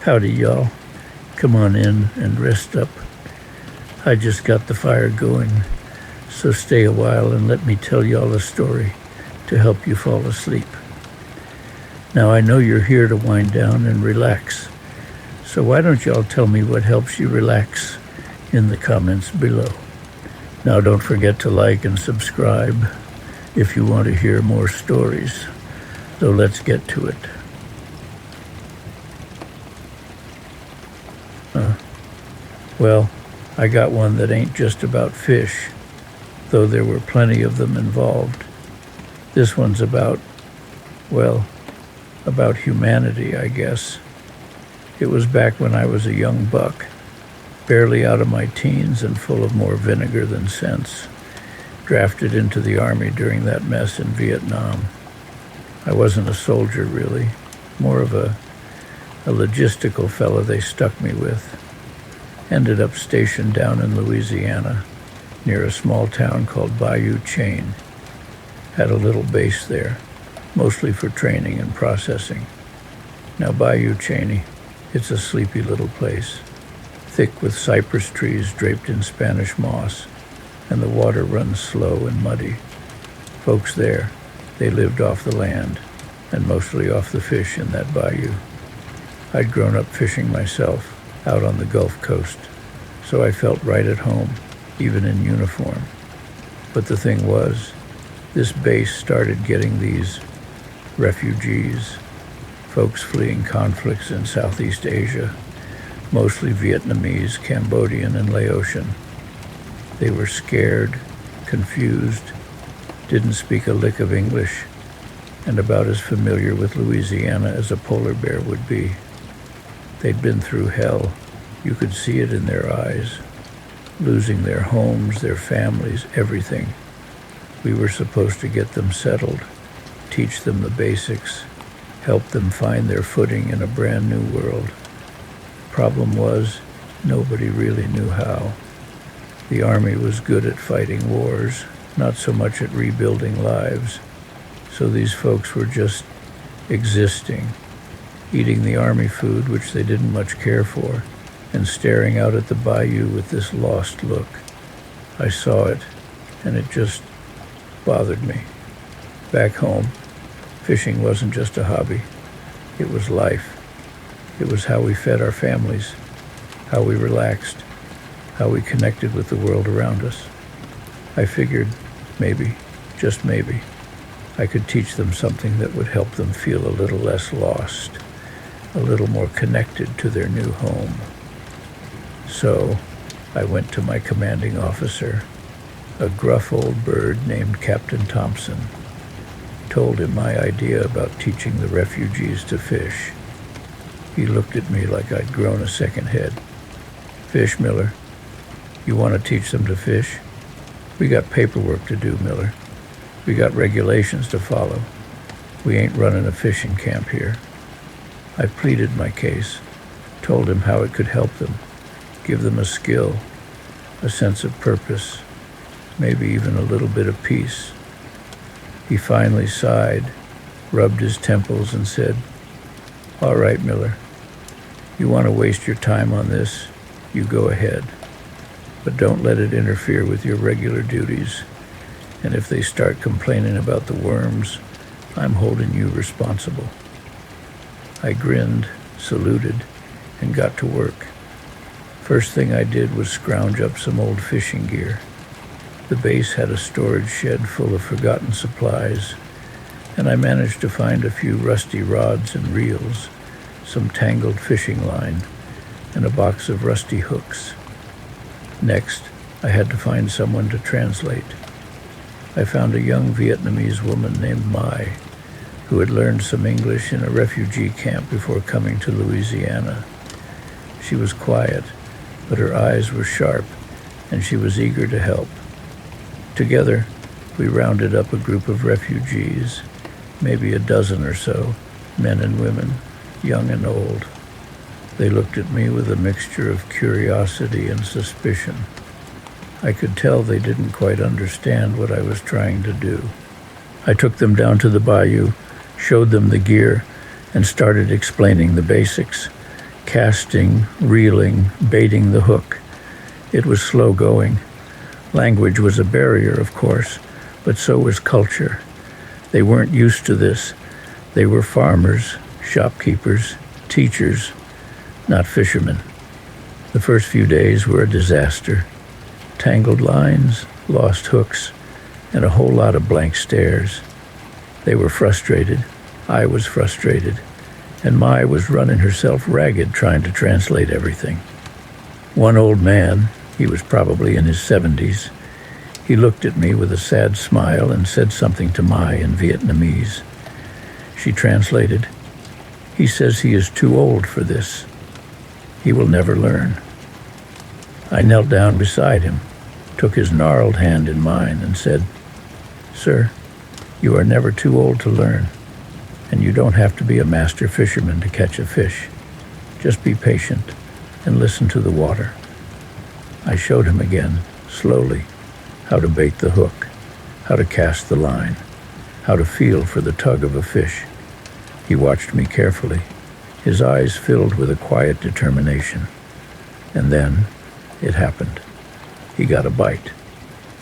Howdy, y'all. Come on in and rest up. I just got the fire going, so stay a while and let me tell y'all a story to help you fall asleep. Now, I know you're here to wind down and relax, so why don't y'all tell me what helps you relax in the comments below. Now, don't forget to like and subscribe if you want to hear more stories. So let's get to it. Well, I got one that ain't just about fish, though there were plenty of them involved. This one's about humanity, I guess. It was back when I was a young buck, barely out of my teens and full of more vinegar than sense, drafted into the Army during that mess in Vietnam. I wasn't a soldier, really, more of a logistical fella they stuck me with. Ended up stationed down in Louisiana, near a small town called Bayou Chain. Had a little base there, mostly for training and processing. Now, Bayou Chain, it's a sleepy little place, thick with cypress trees draped in Spanish moss, and the water runs slow and muddy. Folks there, they lived off the land, and mostly off the fish in that bayou. I'd grown up fishing myself, out on the Gulf Coast, so I felt right at home, even in uniform. But the thing was, this base started getting these refugees, folks fleeing conflicts in Southeast Asia, mostly Vietnamese, Cambodian, and Laotian. They were scared, confused, didn't speak a lick of English, and about as familiar with Louisiana as a polar bear would be. They'd been through hell. You could see it in their eyes, losing their homes, their families, everything. We were supposed to get them settled, teach them the basics, help them find their footing in a brand new world. Problem was, nobody really knew how. The Army was good at fighting wars, not so much at rebuilding lives. So these folks were just existing, eating the Army food, which they didn't much care for, and staring out at the bayou with this lost look. I saw it, and it just bothered me. Back home, fishing wasn't just a hobby. It was life. It was how we fed our families, how we relaxed, how we connected with the world around us. I figured maybe, just maybe, I could teach them something that would help them feel a little less lost, a little more connected to their new home. So I went to my commanding officer, a gruff old bird named Captain Thompson, told him my idea about teaching the refugees to fish. He looked at me like I'd grown a second head. Fish, Miller? You want to teach them to fish? We got paperwork to do, Miller. We got regulations to follow. We ain't running a fishing camp here. I pleaded my case, told him how it could help them, give them a skill, a sense of purpose, maybe even a little bit of peace. He finally sighed, rubbed his temples, and said, "All right, Miller, you want to waste your time on this, you go ahead. But don't let it interfere with your regular duties. And if they start complaining about the worms, I'm holding you responsible." I grinned, saluted, and got to work. First thing I did was scrounge up some old fishing gear. The base had a storage shed full of forgotten supplies, and I managed to find a few rusty rods and reels, some tangled fishing line, and a box of rusty hooks. Next, I had to find someone to translate. I found a young Vietnamese woman named Mai, who had learned some English in a refugee camp before coming to Louisiana. She was quiet, but her eyes were sharp, and she was eager to help. Together, we rounded up a group of refugees, maybe a dozen or so, men and women, young and old. They looked at me with a mixture of curiosity and suspicion. I could tell they didn't quite understand what I was trying to do. I took them down to the bayou, showed them the gear, and started explaining the basics, casting, reeling, baiting the hook. It was slow going. Language was a barrier, of course, but so was culture. They weren't used to this. They were farmers, shopkeepers, teachers, not fishermen. The first few days were a disaster. Tangled lines, lost hooks, and a whole lot of blank stares. They were frustrated. I was frustrated. And Mai was running herself ragged trying to translate everything. One old man, he was probably in his 70s, he looked at me with a sad smile and said something to Mai in Vietnamese. She translated, "He says he is too old for this. He will never learn." I knelt down beside him, took his gnarled hand in mine and said, "Sir, you are never too old to learn, and you don't have to be a master fisherman to catch a fish. Just be patient and listen to the water." I showed him again, slowly, how to bait the hook, how to cast the line, how to feel for the tug of a fish. He watched me carefully, his eyes filled with a quiet determination. And then it happened. He got a bite.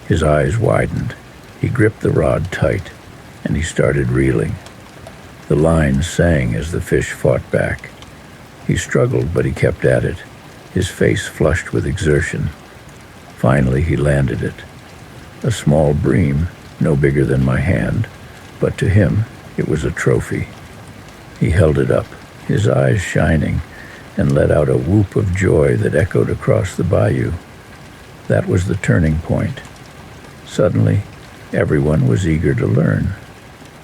His eyes widened. He gripped the rod tight, and he started reeling. The line sang as the fish fought back. He struggled, but he kept at it, his face flushed with exertion. Finally, he landed it. A small bream, no bigger than my hand, but to him it was a trophy. He held it up, his eyes shining, and let out a whoop of joy that echoed across the bayou. That was the turning point. Suddenly, everyone was eager to learn.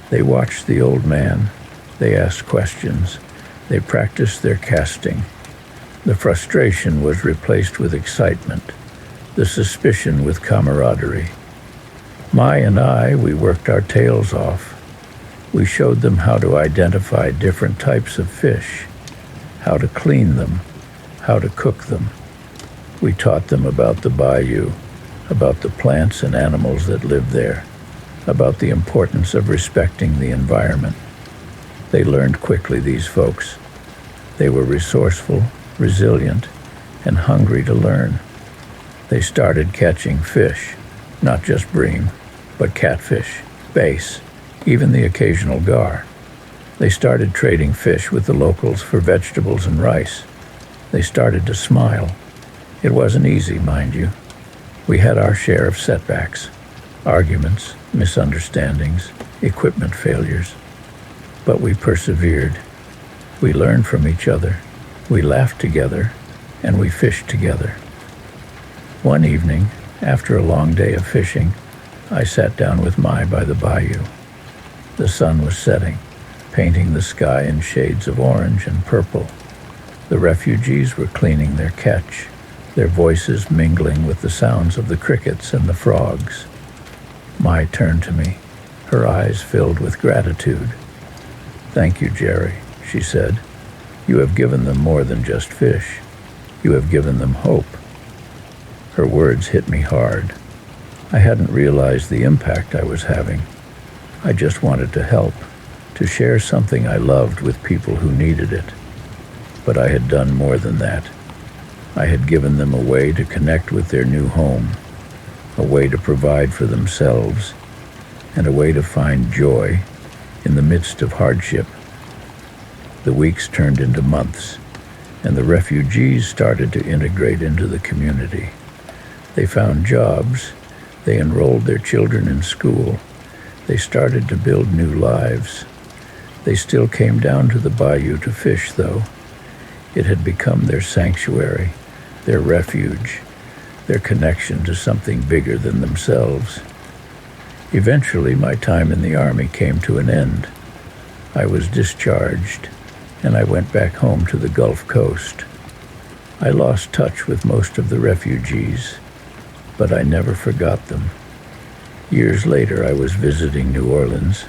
They watched the old man. They asked questions. They practiced their casting. The frustration was replaced with excitement, the suspicion with camaraderie. Mai and I, we worked our tails off. We showed them how to identify different types of fish, how to clean them, how to cook them. We taught them about the bayou, about the plants and animals that live there, about the importance of respecting the environment. They learned quickly, these folks. They were resourceful, resilient, and hungry to learn. They started catching fish, not just bream, but catfish, bass, even the occasional gar. They started trading fish with the locals for vegetables and rice. They started to smile. It wasn't easy, mind you. We had our share of setbacks, arguments, misunderstandings, equipment failures. But we persevered. We learned from each other. We laughed together, and we fished together. One evening, after a long day of fishing, I sat down with Mai by the bayou. The sun was setting, painting the sky in shades of orange and purple. The refugees were cleaning their catch, their voices mingling with the sounds of the crickets and the frogs. Mai turned to me, her eyes filled with gratitude. "Thank you, Jerry," she said. "You have given them more than just fish. You have given them hope." Her words hit me hard. I hadn't realized the impact I was having. I just wanted to help, to share something I loved with people who needed it. But I had done more than that. I had given them a way to connect with their new home, a way to provide for themselves, and a way to find joy in the midst of hardship. The weeks turned into months, and the refugees started to integrate into the community. They found jobs. They enrolled their children in school. They started to build new lives. They still came down to the bayou to fish, though. It had become their sanctuary, their refuge, their connection to something bigger than themselves. Eventually, my time in the Army came to an end. I was discharged, and I went back home to the Gulf Coast. I lost touch with most of the refugees, but I never forgot them. Years later, I was visiting New Orleans,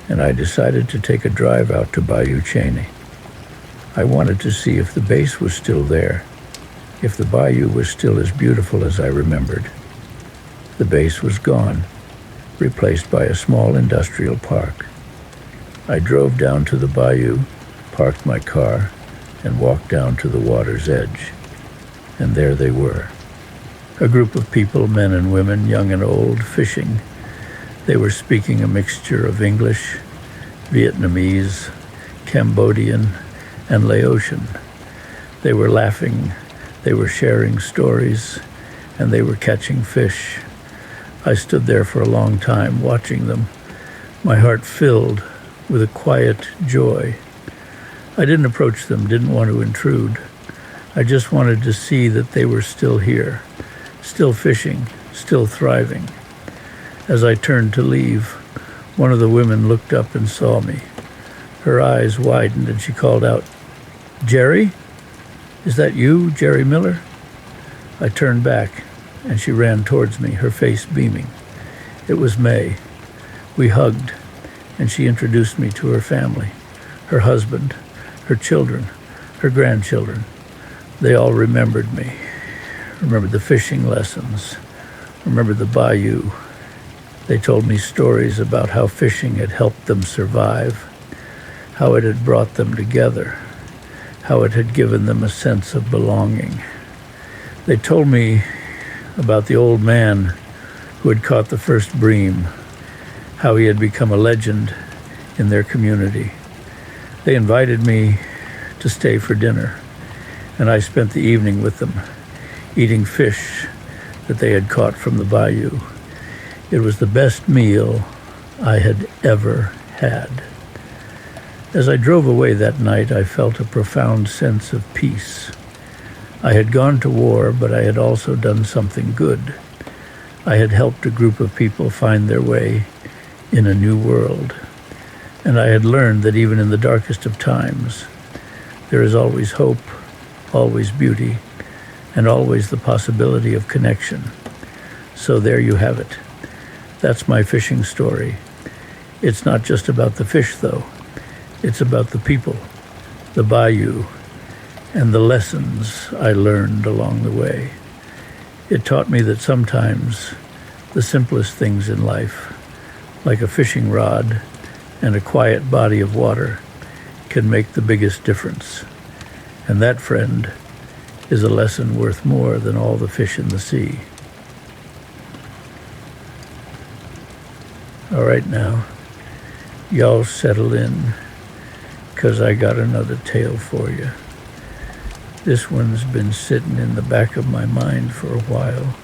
and I decided to take a drive out to Bayou Cheney. I wanted to see if the base was still there, if the bayou was still as beautiful as I remembered. The base was gone, replaced by a small industrial park. I drove down to the bayou, parked my car, and walked down to the water's edge. And there they were. A group of people, men and women, young and old, fishing. They were speaking a mixture of English, Vietnamese, Cambodian, and Laotian. They were laughing, they were sharing stories, and they were catching fish. I stood there for a long time watching them, my heart filled with a quiet joy. I didn't approach them, didn't want to intrude. I just wanted to see that they were still here, still fishing, still thriving. As I turned to leave, one of the women looked up and saw me. Her eyes widened and she called out, "Jerry? Is that you, Jerry Miller?" I turned back and she ran towards me, her face beaming. It was May. We hugged and she introduced me to her family, her husband, her children, her grandchildren. They all remembered me, remembered the fishing lessons, remembered the bayou. They told me stories about how fishing had helped them survive, how it had brought them together, how it had given them a sense of belonging. They told me about the old man who had caught the first bream, how he had become a legend in their community. They invited me to stay for dinner, and I spent the evening with them, eating fish that they had caught from the bayou. It was the best meal I had ever had. As I drove away that night, I felt a profound sense of peace. I had gone to war, but I had also done something good. I had helped a group of people find their way in a new world. And I had learned that even in the darkest of times, there is always hope, always beauty, and always the possibility of connection. So there you have it. That's my fishing story. It's not just about the fish, though. It's about the people, the bayou, and the lessons I learned along the way. It taught me that sometimes the simplest things in life, like a fishing rod and a quiet body of water, can make the biggest difference. And that, friend, is a lesson worth more than all the fish in the sea. All right now, y'all settle in, 'cause I got another tale for you. This one's been sitting in the back of my mind for a while,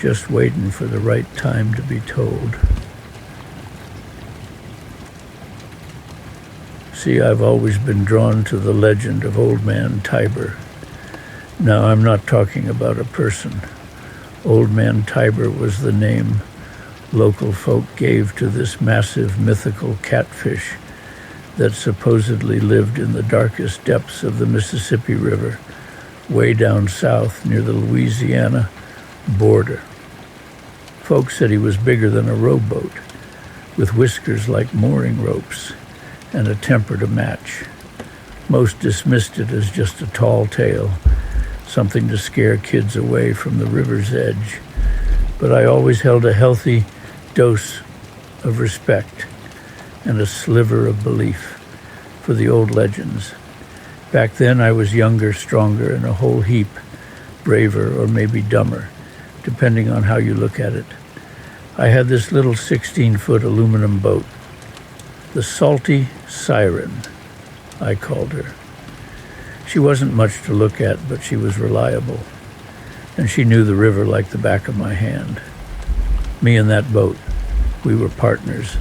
just waiting for the right time to be told. See, I've always been drawn to the legend of Old Man Tiber. Now, I'm not talking about a person. Old Man Tiber was the name local folk gave to this massive mythical catfish that supposedly lived in the darkest depths of the Mississippi River, way down south near the Louisiana border. Folks said he was bigger than a rowboat, with whiskers like mooring ropes and a temper to match. Most dismissed it as just a tall tale, something to scare kids away from the river's edge. But I always held a healthy dose of respect and a sliver of belief for the old legends. Back then I was younger, stronger, and a whole heap braver or maybe dumber, depending on how you look at it. I had this little 16-foot aluminum boat, the Salty Siren, I called her. She wasn't much to look at, but she was reliable, and she knew the river like the back of my hand. Me and that boat, we were partners.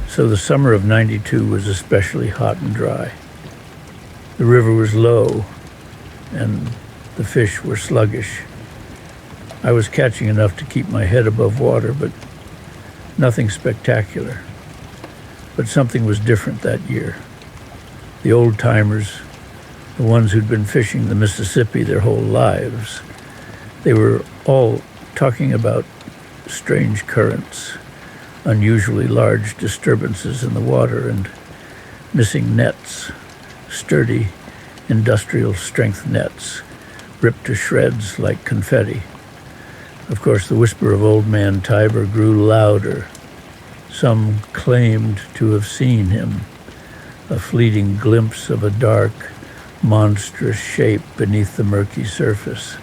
So the summer of '92 was especially hot and dry. The river was low, and the fish were sluggish. I was catching enough to keep my head above water, but nothing spectacular. But something was different that year. The old-timers, the ones who'd been fishing the Mississippi their whole lives, they were all talking about strange currents, unusually large disturbances in the water, and missing nets, sturdy, industrial-strength nets, ripped to shreds like confetti. Of course, the whisper of Old Man Tiber grew louder. Some claimed to have seen him, a fleeting glimpse of a dark, monstrous shape beneath the murky surface.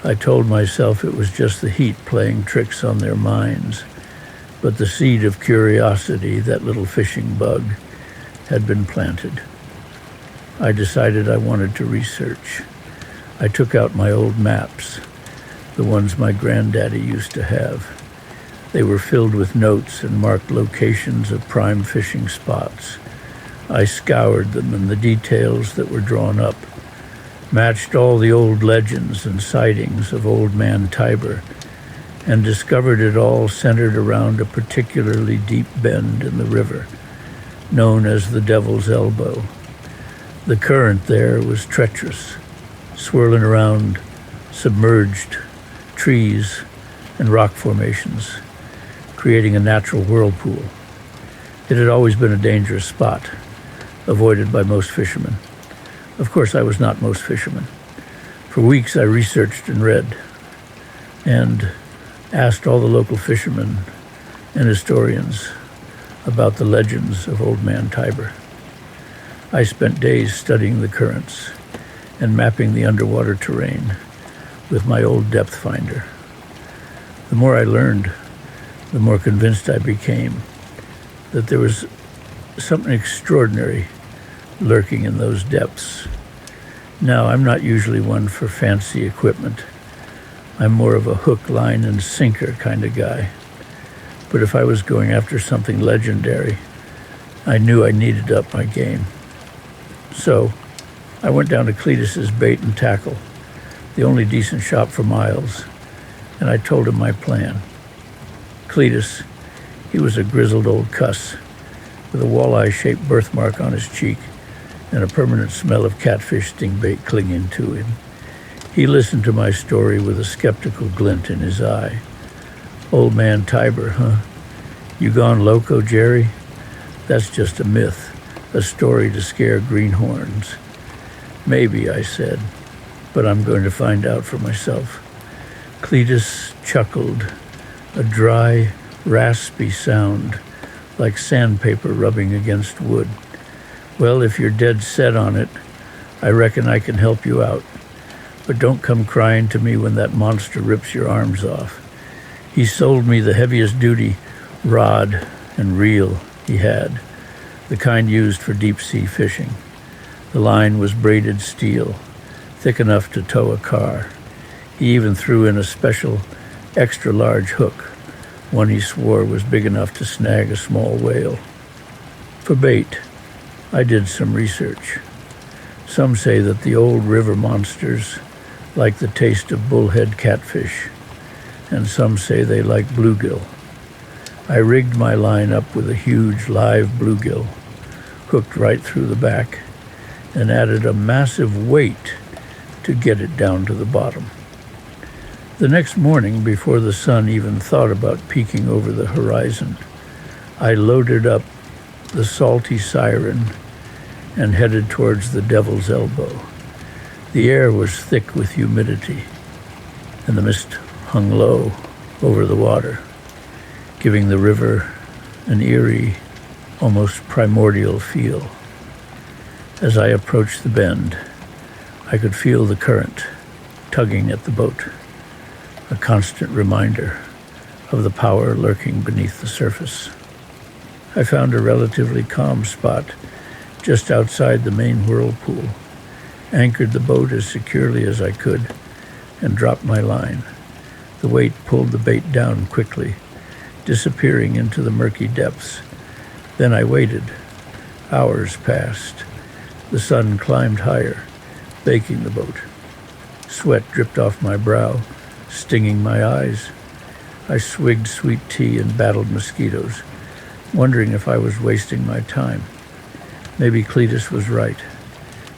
I told myself it was just the heat playing tricks on their minds, but the seed of curiosity, that little fishing bug, had been planted. I decided I wanted to research. I took out my old maps, the ones my granddaddy used to have. They were filled with notes and marked locations of prime fishing spots. I scoured them, and the details that were drawn up matched all the old legends and sightings of Old Man Tiber, and discovered it all centered around a particularly deep bend in the river, known as the Devil's Elbow. The current there was treacherous, swirling around submerged trees and rock formations, creating a natural whirlpool. It had always been a dangerous spot, avoided by most fishermen. Of course, I was not most fishermen. For weeks I researched and read, and asked all the local fishermen and historians about the legends of Old Man Tiber. I spent days studying the currents and mapping the underwater terrain with my old depth finder. The more I learned, the more convinced I became that there was something extraordinary lurking in those depths. Now, I'm not usually one for fancy equipment. I'm more of a hook, line, and sinker kind of guy. But if I was going after something legendary, I knew I needed up my game. So I went down to Cletus's Bait and Tackle, the only decent shop for miles, and I told him my plan. Cletus, he was a grizzled old cuss with a walleye-shaped birthmark on his cheek and a permanent smell of catfish stingbait clinging to him. He listened to my story with a skeptical glint in his eye. Old Man Tiber, huh? You gone loco, Jerry? That's just a myth, a story to scare greenhorns. Maybe, I said, but I'm going to find out for myself. Cletus chuckled, a dry, raspy sound, like sandpaper rubbing against wood. Well, if you're dead set on it, I reckon I can help you out. But don't come crying to me when that monster rips your arms off. He sold me the heaviest duty rod and reel he had, the kind used for deep-sea fishing. The line was braided steel, thick enough to tow a car. He even threw in a special, extra-large hook, one he swore was big enough to snag a small whale. For bait, I did some research. Some say that the old river monsters like the taste of bullhead catfish, and some say they like bluegill. I rigged my line up with a huge live bluegill, hooked right through the back, and added a massive weight to get it down to the bottom. The next morning, before the sun even thought about peeking over the horizon, I loaded up the salty siren and headed towards the Devil's Elbow. The air was thick with humidity, and the mist hung low over the water, giving the river an eerie, almost primordial feel. As I approached the bend, I could feel the current tugging at the boat, a constant reminder of the power lurking beneath the surface. I found a relatively calm spot just outside the main whirlpool, anchored the boat as securely as I could, and dropped my line. The weight pulled the bait down quickly, disappearing into the murky depths. Then I waited. Hours passed. The sun climbed higher, baking the boat. Sweat dripped off my brow, stinging my eyes. I swigged sweet tea and battled mosquitoes, wondering if I was wasting my time. Maybe Cletus was right.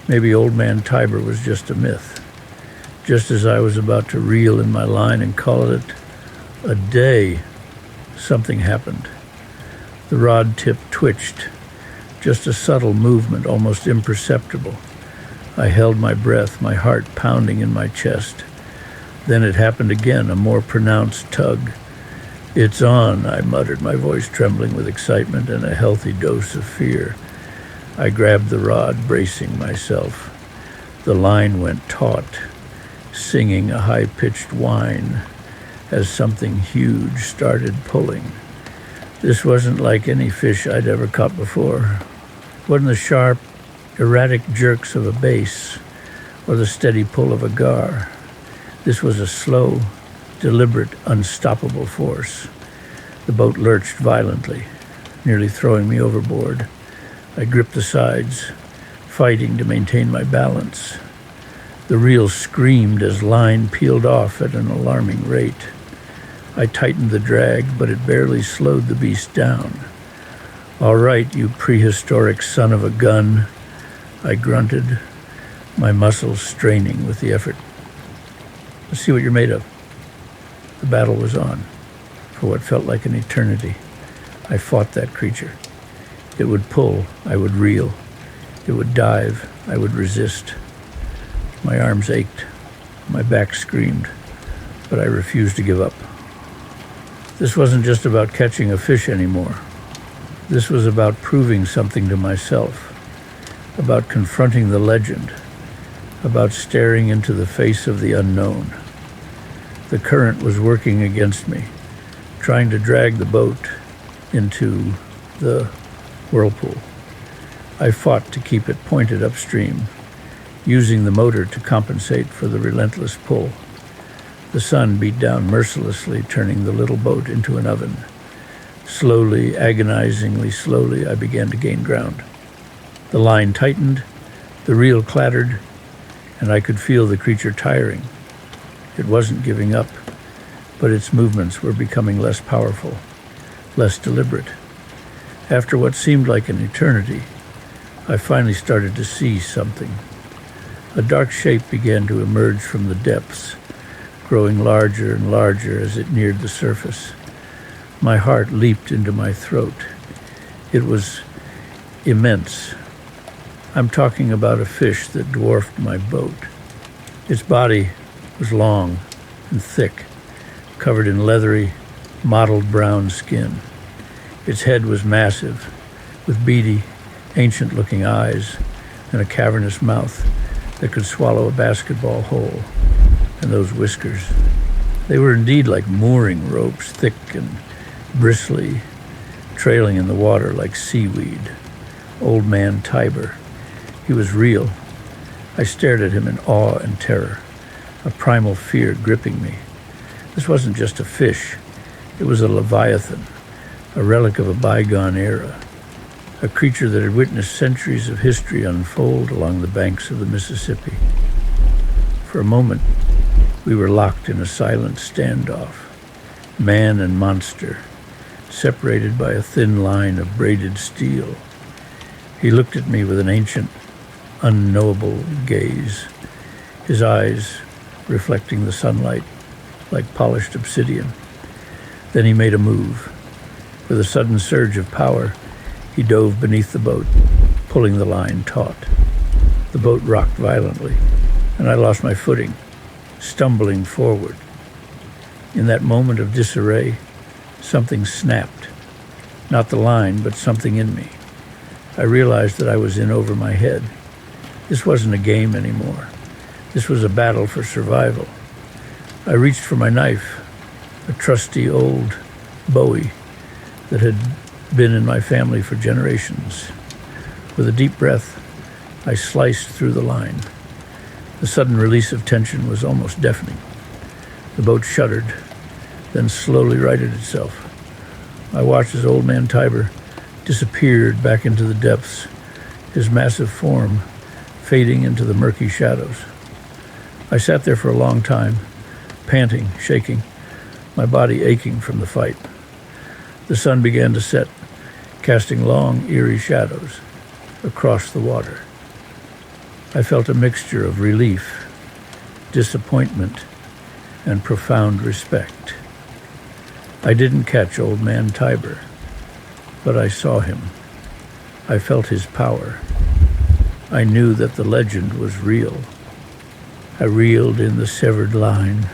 Maybe Old Man Tiber was just a myth. Just as I was about to reel in my line and call it a day, something happened. The rod tip twitched, just a subtle movement, almost imperceptible. I held my breath, my heart pounding in my chest. Then it happened again, a more pronounced tug. "It's on," I muttered, my voice trembling with excitement and a healthy dose of fear. I grabbed the rod, bracing myself. The line went taut, singing a high-pitched whine as something huge started pulling. This wasn't like any fish I'd ever caught before. It wasn't the sharp, erratic jerks of a bass or the steady pull of a gar. This was a slow, deliberate, unstoppable force. The boat lurched violently, nearly throwing me overboard. I gripped the sides, fighting to maintain my balance. The reel screamed as line peeled off at an alarming rate. I tightened the drag, but it barely slowed the beast down. "All right, you prehistoric son of a gun," I grunted, my muscles straining with the effort. "Let's see what you're made of." The battle was on. For what felt like an eternity, I fought that creature. It would pull, I would reel. It would dive, I would resist. My arms ached, my back screamed, but I refused to give up. This wasn't just about catching a fish anymore. This was about proving something to myself, about confronting the legend, about staring into the face of the unknown. The current was working against me, trying to drag the boat into the whirlpool. I fought to keep it pointed upstream, using the motor to compensate for the relentless pull. The sun beat down mercilessly, turning the little boat into an oven. Slowly, agonizingly slowly, I began to gain ground. The line tightened, the reel clattered, and I could feel the creature tiring. It wasn't giving up, but its movements were becoming less powerful, less deliberate. After what seemed like an eternity, I finally started to see something. A dark shape began to emerge from the depths, growing larger and larger as it neared the surface. My heart leaped into my throat. It was immense. I'm talking about a fish that dwarfed my boat. Its body was long and thick, covered in leathery, mottled brown skin. Its head was massive, with beady, ancient-looking eyes and a cavernous mouth that could swallow a basketball whole. And those whiskers, they were indeed like mooring ropes, thick and bristly, trailing in the water like seaweed. Old man Tiber. He was real. I stared at him in awe and terror, a primal fear gripping me. This wasn't just a fish. It was a leviathan, a relic of a bygone era, a creature that had witnessed centuries of history unfold along the banks of the Mississippi. For a moment, we were locked in a silent standoff, man and monster, separated by a thin line of braided steel. He looked at me with an ancient, unknowable gaze, his eyes reflecting the sunlight like polished obsidian. Then he made a move. With a sudden surge of power, he dove beneath the boat, pulling the line taut. The boat rocked violently, and I lost my footing, stumbling forward. In that moment of disarray, something snapped. Not the line, but something in me. I realized that I was in over my head. This wasn't a game anymore. This was a battle for survival. I reached for my knife, a trusty old Bowie that had been in my family for generations. With a deep breath, I sliced through the line. The sudden release of tension was almost deafening. The boat shuddered, then slowly righted itself. I watched as old man Tiber disappeared back into the depths, his massive form fading into the murky shadows. I sat there for a long time, panting, shaking, my body aching from the fight. The sun began to set, casting long, eerie shadows across the water. I felt a mixture of relief, disappointment, and profound respect. I didn't catch old man Tiber, but I saw him. I felt his power. I knew that the legend was real. I reeled in the severed line,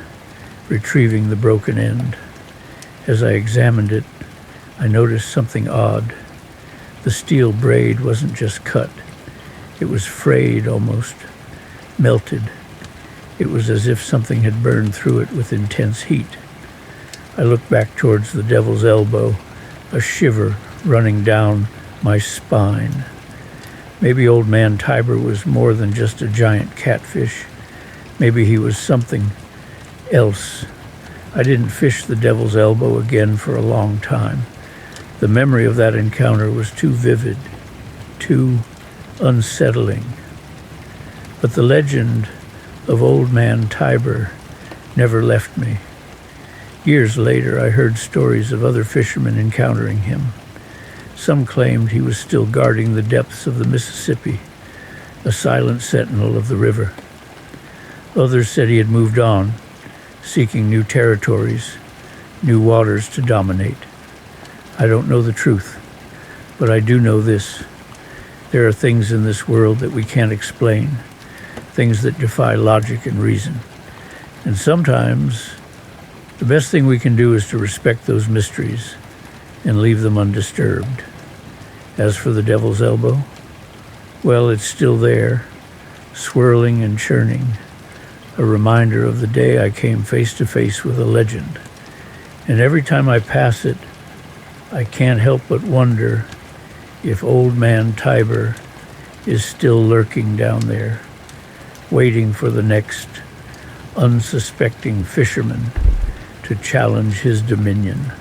retrieving the broken end. As I examined it, I noticed something odd. The steel braid wasn't just cut. It was frayed almost, melted. It was as if something had burned through it with intense heat. I looked back towards the Devil's Elbow, a shiver running down my spine. Maybe Old Man Tiber was more than just a giant catfish. Maybe he was something else. I didn't fish the Devil's Elbow again for a long time. The memory of that encounter was too vivid, too unsettling. But the legend of Old Man Tiber never left me. Years later, I heard stories of other fishermen encountering him. Some claimed he was still guarding the depths of the Mississippi, a silent sentinel of the river. Others said he had moved on, seeking new territories, new waters to dominate. I don't know the truth, but I do know this. There are things in this world that we can't explain, things that defy logic and reason. And sometimes the best thing we can do is to respect those mysteries and leave them undisturbed. As for the Devil's Elbow, well, it's still there, swirling and churning, a reminder of the day I came face to face with a legend. And every time I pass it, I can't help but wonder if Old Man Tiber is still lurking down there, waiting for the next unsuspecting fisherman to challenge his dominion.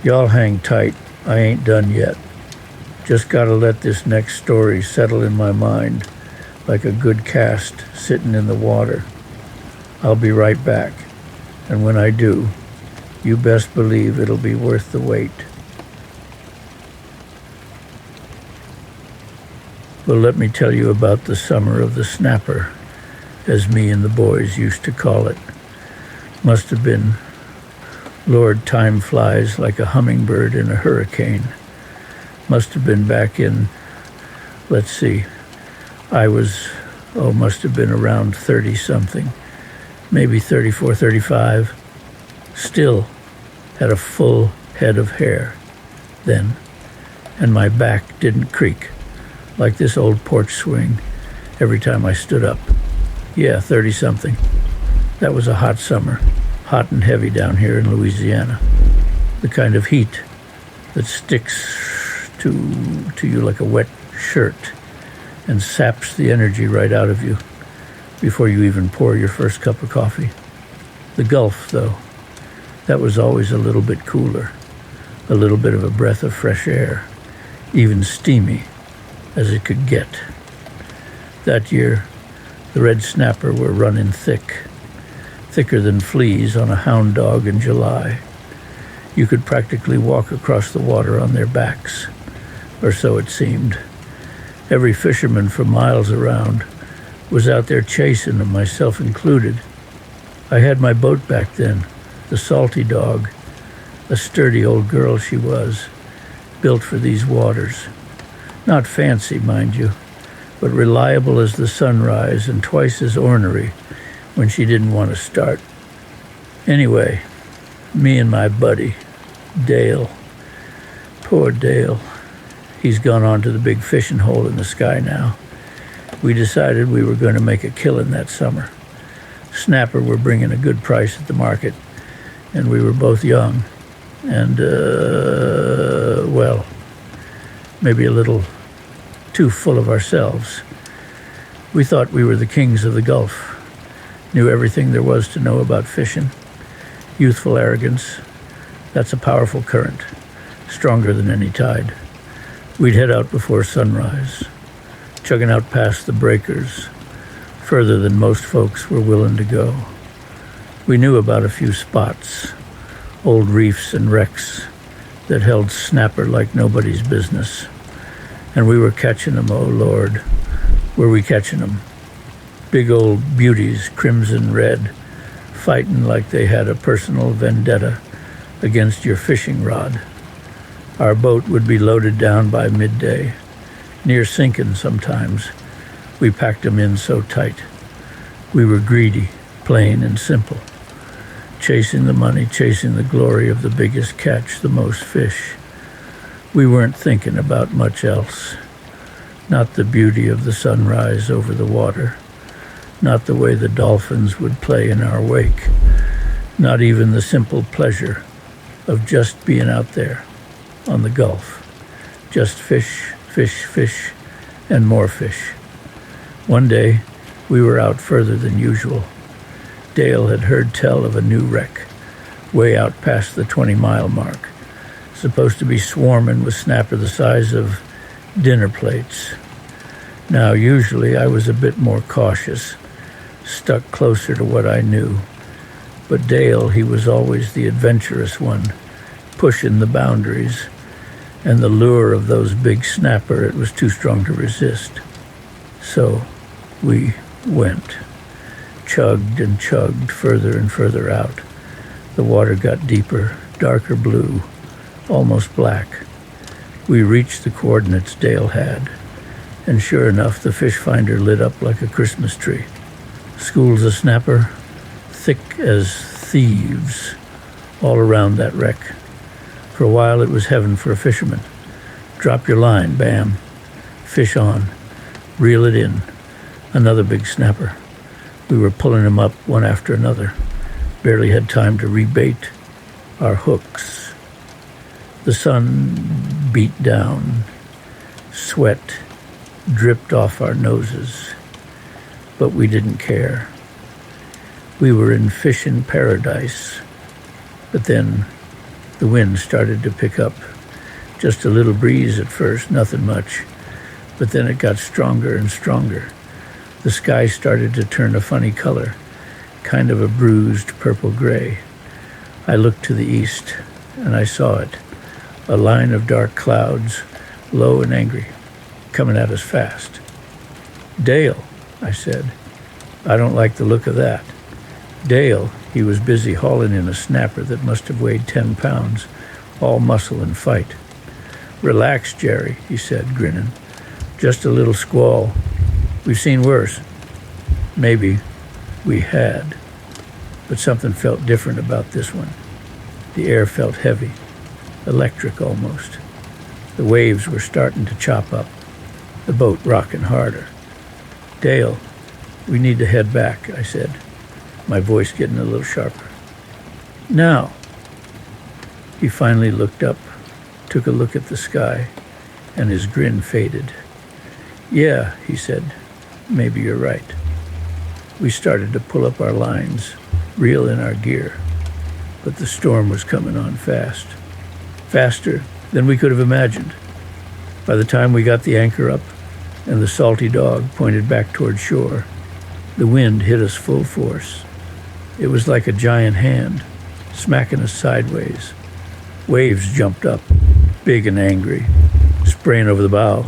Y'all hang tight. I ain't done yet. Just gotta let this next story settle in my mind like a good cast sitting in the water. I'll be right back. And when I do, you best believe it'll be worth the wait. Well, let me tell you about the summer of the snapper, as me and the boys used to call it. Must have been, Lord, time flies like a hummingbird in a hurricane. Must have been back in, let's see, must have been around 30-something, maybe 34, 35. Still had a full head of hair then, and my back didn't creak like this old porch swing every time I stood up. Yeah, 30-something. That was a hot summer, hot and heavy down here in Louisiana. The kind of heat that sticks to you like a wet shirt and saps the energy right out of you before you even pour your first cup of coffee. The Gulf, though, that was always a little bit cooler, a little bit of a breath of fresh air, even steamy as it could get. That year, the red snapper were running thicker than fleas on a hound dog in July. You could practically walk across the water on their backs, or so it seemed. Every fisherman for miles around was out there chasing them, myself included. I had my boat back then, the Salty Dog, a sturdy old girl she was, built for these waters. Not fancy, mind you, but reliable as the sunrise and twice as ornery when she didn't want to start. Anyway, me and my buddy, Dale. Poor Dale. He's gone on to the big fishing hole in the sky now. We decided we were going to make a killing that summer. Snapper were bringing a good price at the market, and we were both young and, maybe a little too full of ourselves. We thought we were the kings of the Gulf, knew everything there was to know about fishing. Youthful arrogance, that's a powerful current, stronger than any tide. We'd head out before sunrise, chugging out past the breakers, further than most folks were willing to go. We knew about a few spots, old reefs and wrecks that held snapper like nobody's business. And we were catching them, oh Lord, were we catching them? Big old beauties, crimson red, fighting like they had a personal vendetta against your fishing rod. Our boat would be loaded down by midday, near sinking sometimes. We packed them in so tight. We were greedy, plain and simple, chasing the money, chasing the glory of the biggest catch, the most fish. We weren't thinking about much else. Not the beauty of the sunrise over the water, not the way the dolphins would play in our wake, not even the simple pleasure of just being out there on the Gulf. Just fish, fish, fish, and more fish. One day, we were out further than usual. Dale had heard tell of a new wreck, way out past the 20-mile mark, supposed to be swarming with snapper the size of dinner plates. Now, usually I was a bit more cautious, stuck closer to what I knew. But Dale, he was always the adventurous one, pushing the boundaries, and the lure of those big snapper, it was too strong to resist. So we went, chugged and chugged further and further out. The water got deeper, darker blue, almost black. We reached the coordinates Dale had, and sure enough, the fish finder lit up like a Christmas tree. Schools of snapper, thick as thieves, all around that wreck. For a while, it was heaven for a fisherman. Drop your line, bam. Fish on. Reel it in. Another big snapper. We were pulling him up one after another. Barely had time to rebait our hooks. The sun beat down. Sweat dripped off our noses. But we didn't care. We were in fishing paradise. But then the wind started to pick up. Just a little breeze at first, nothing much. But then it got stronger and stronger. The sky started to turn a funny color, kind of a bruised purple-gray. I looked to the east, and I saw it, a line of dark clouds, low and angry, coming at us fast. "Dale," I said. "I don't like the look of that." Dale, he was busy hauling in a snapper that must have weighed 10 pounds, all muscle and fight. "Relax, Jerry," he said, grinning. "Just a little squall. We've seen worse." Maybe we had, but something felt different about this one. The air felt heavy, electric almost. The waves were starting to chop up, the boat rocking harder. "Dale, we need to head back," I said, my voice getting a little sharper. "Now." He finally looked up, took a look at the sky, and his grin faded. "Yeah," he said, "maybe you're right." We started to pull up our lines, reel in our gear, but the storm was coming on fast. Faster than we could have imagined. By the time we got the anchor up and the salty dog pointed back toward shore, the wind hit us full force. It was like a giant hand, smacking us sideways. Waves jumped up, big and angry, spraying over the bow,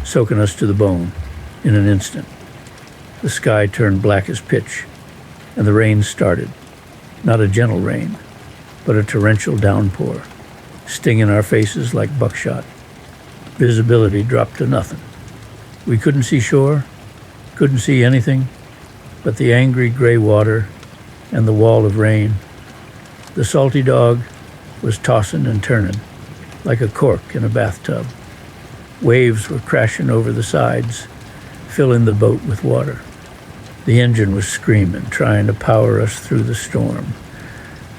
soaking us to the bone in an instant. The sky turned black as pitch, and the rain started. Not a gentle rain, but a torrential downpour, stinging our faces like buckshot. Visibility dropped to nothing. We couldn't see shore, couldn't see anything but the angry gray water and the wall of rain. The salty dog was tossing and turning like a cork in a bathtub. Waves were crashing over the sides, filling the boat with water. The engine was screaming, trying to power us through the storm,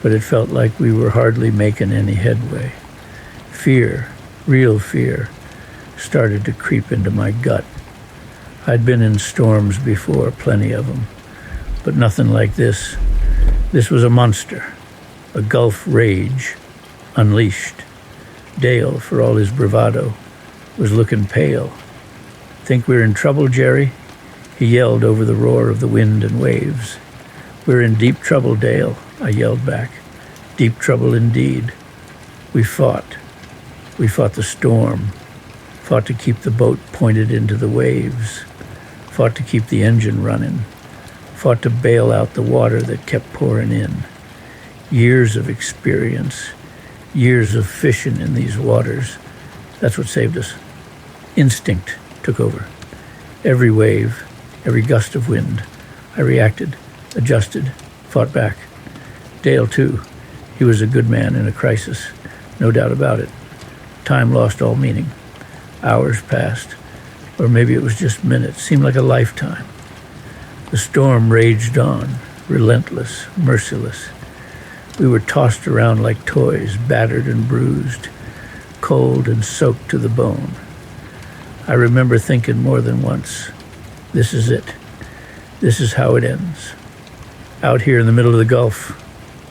but it felt like we were hardly making any headway. Fear, real fear, started to creep into my gut. I'd been in storms before, plenty of them, but nothing like this. This was a monster, a Gulf rage, unleashed. Dale, for all his bravado, was looking pale. "Think we're in trouble, Jerry?" he yelled over the roar of the wind and waves. "We're in deep trouble, Dale," I yelled back. "Deep trouble indeed." We fought. We fought the storm, fought to keep the boat pointed into the waves, fought to keep the engine running, fought to bail out the water that kept pouring in. Years of experience, years of fishing in these waters, that's what saved us. Instinct took over. Every wave, every gust of wind, I reacted, adjusted, fought back. Dale, too. He was a good man in a crisis, no doubt about it. Time lost all meaning. Hours passed. Or maybe it was just minutes, seemed like a lifetime. The storm raged on, relentless, merciless. We were tossed around like toys, battered and bruised, cold and soaked to the bone. I remember thinking more than once, this is it. This is how it ends. Out here in the middle of the Gulf,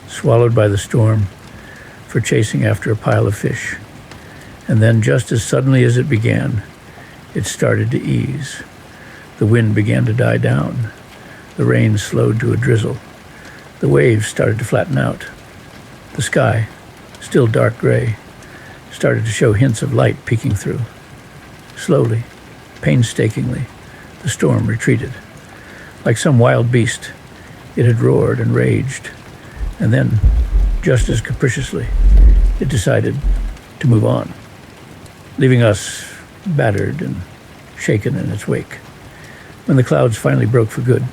swallowed by the storm, for chasing after a pile of fish. And then just as suddenly as it began, it started to ease. The wind began to die down. The rain slowed to a drizzle. The waves started to flatten out. The sky, still dark gray, started to show hints of light peeking through. Slowly, painstakingly, the storm retreated. Like some wild beast, it had roared and raged, and then, just as capriciously, it decided to move on, leaving us battered and shaken in its wake. When the clouds finally broke for good,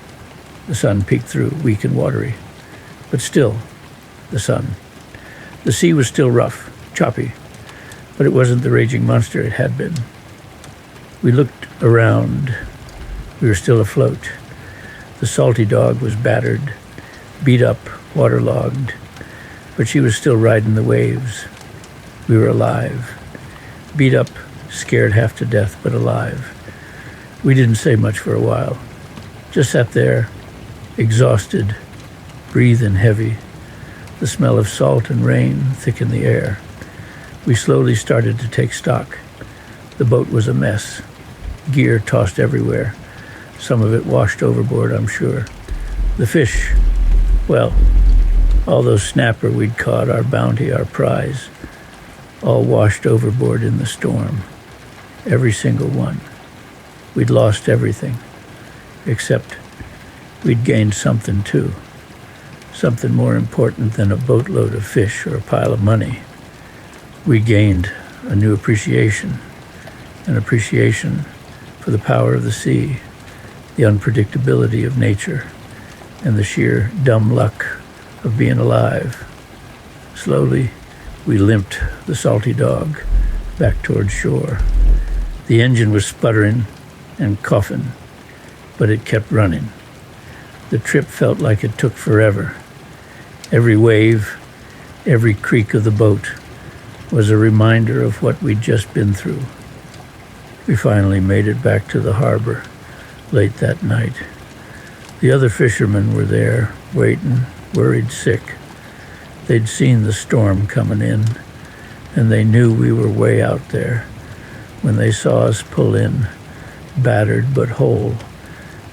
the sun peeked through, weak and watery, but still the sun. The sea was still rough, choppy, but it wasn't the raging monster it had been. We looked around. We were still afloat. The salty dog was battered, beat up, waterlogged, but she was still riding the waves. We were alive, beat up, scared half to death, but alive. We didn't say much for a while, just sat there, exhausted, breathing heavy. The smell of salt and rain thick in the air. We slowly started to take stock. The boat was a mess, gear tossed everywhere. Some of it washed overboard, I'm sure. The fish, well, all those snapper we'd caught, our bounty, our prize, all washed overboard in the storm. Every single one. We'd lost everything, except we'd gained something too. Something more important than a boatload of fish or a pile of money. We gained a new appreciation, an appreciation for the power of the sea, the unpredictability of nature, and the sheer dumb luck of being alive. Slowly, we limped the salty dog back toward shore. The engine was sputtering and coughing, but it kept running. The trip felt like it took forever. Every wave, every creak of the boat was a reminder of what we'd just been through. We finally made it back to the harbor late that night. The other fishermen were there, waiting, worried sick. They'd seen the storm coming in, and they knew we were way out there. When they saw us pull in, battered but whole,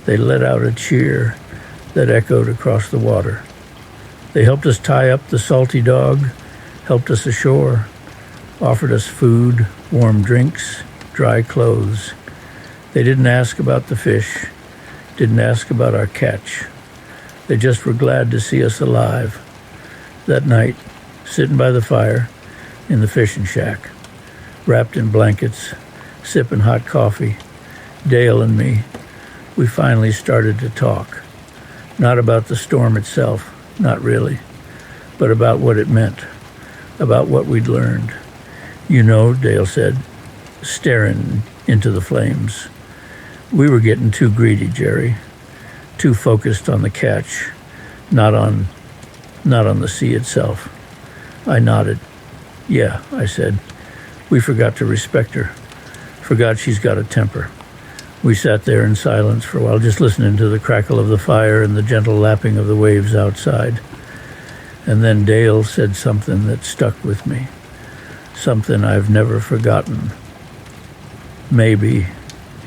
they let out a cheer that echoed across the water. They helped us tie up the salty dog, helped us ashore, offered us food, warm drinks, dry clothes. They didn't ask about the fish, didn't ask about our catch. They just were glad to see us alive. That night, sitting by the fire in the fishing shack, wrapped in blankets, sipping hot coffee, Dale and me, we finally started to talk. Not about the storm itself, not really, but about what it meant, about what we'd learned. You know, Dale said, staring into the flames. We were getting too greedy, Jerry, too focused on the catch, not on the sea itself. I nodded. Yeah, I said. We forgot to respect her. Forgot she's got a temper. We sat there in silence for a while, just listening to the crackle of the fire and the gentle lapping of the waves outside. And then Dale said something that stuck with me, something I've never forgotten. Maybe,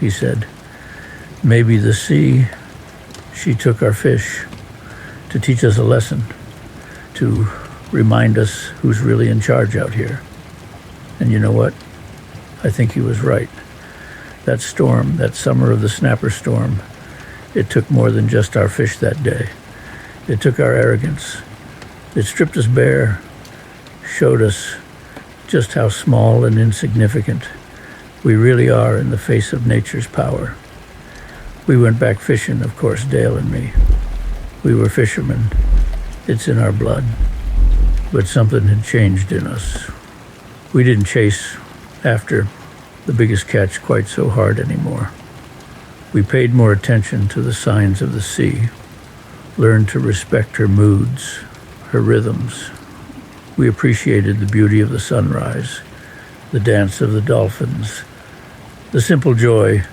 he said, maybe the sea, she took our fish to teach us a lesson, to remind us who's really in charge out here. And you know what? I think he was right. That storm, that summer of the snapper storm, it took more than just our fish that day. It took our arrogance. It stripped us bare, showed us just how small and insignificant we really are in the face of nature's power. We went back fishing, of course, Dale and me. We were fishermen. It's in our blood. But something had changed in us. We didn't chase after the biggest catch quite so hard anymore. We paid more attention to the signs of the sea, learned to respect her moods, her rhythms. We appreciated the beauty of the sunrise, the dance of the dolphins, the simple joy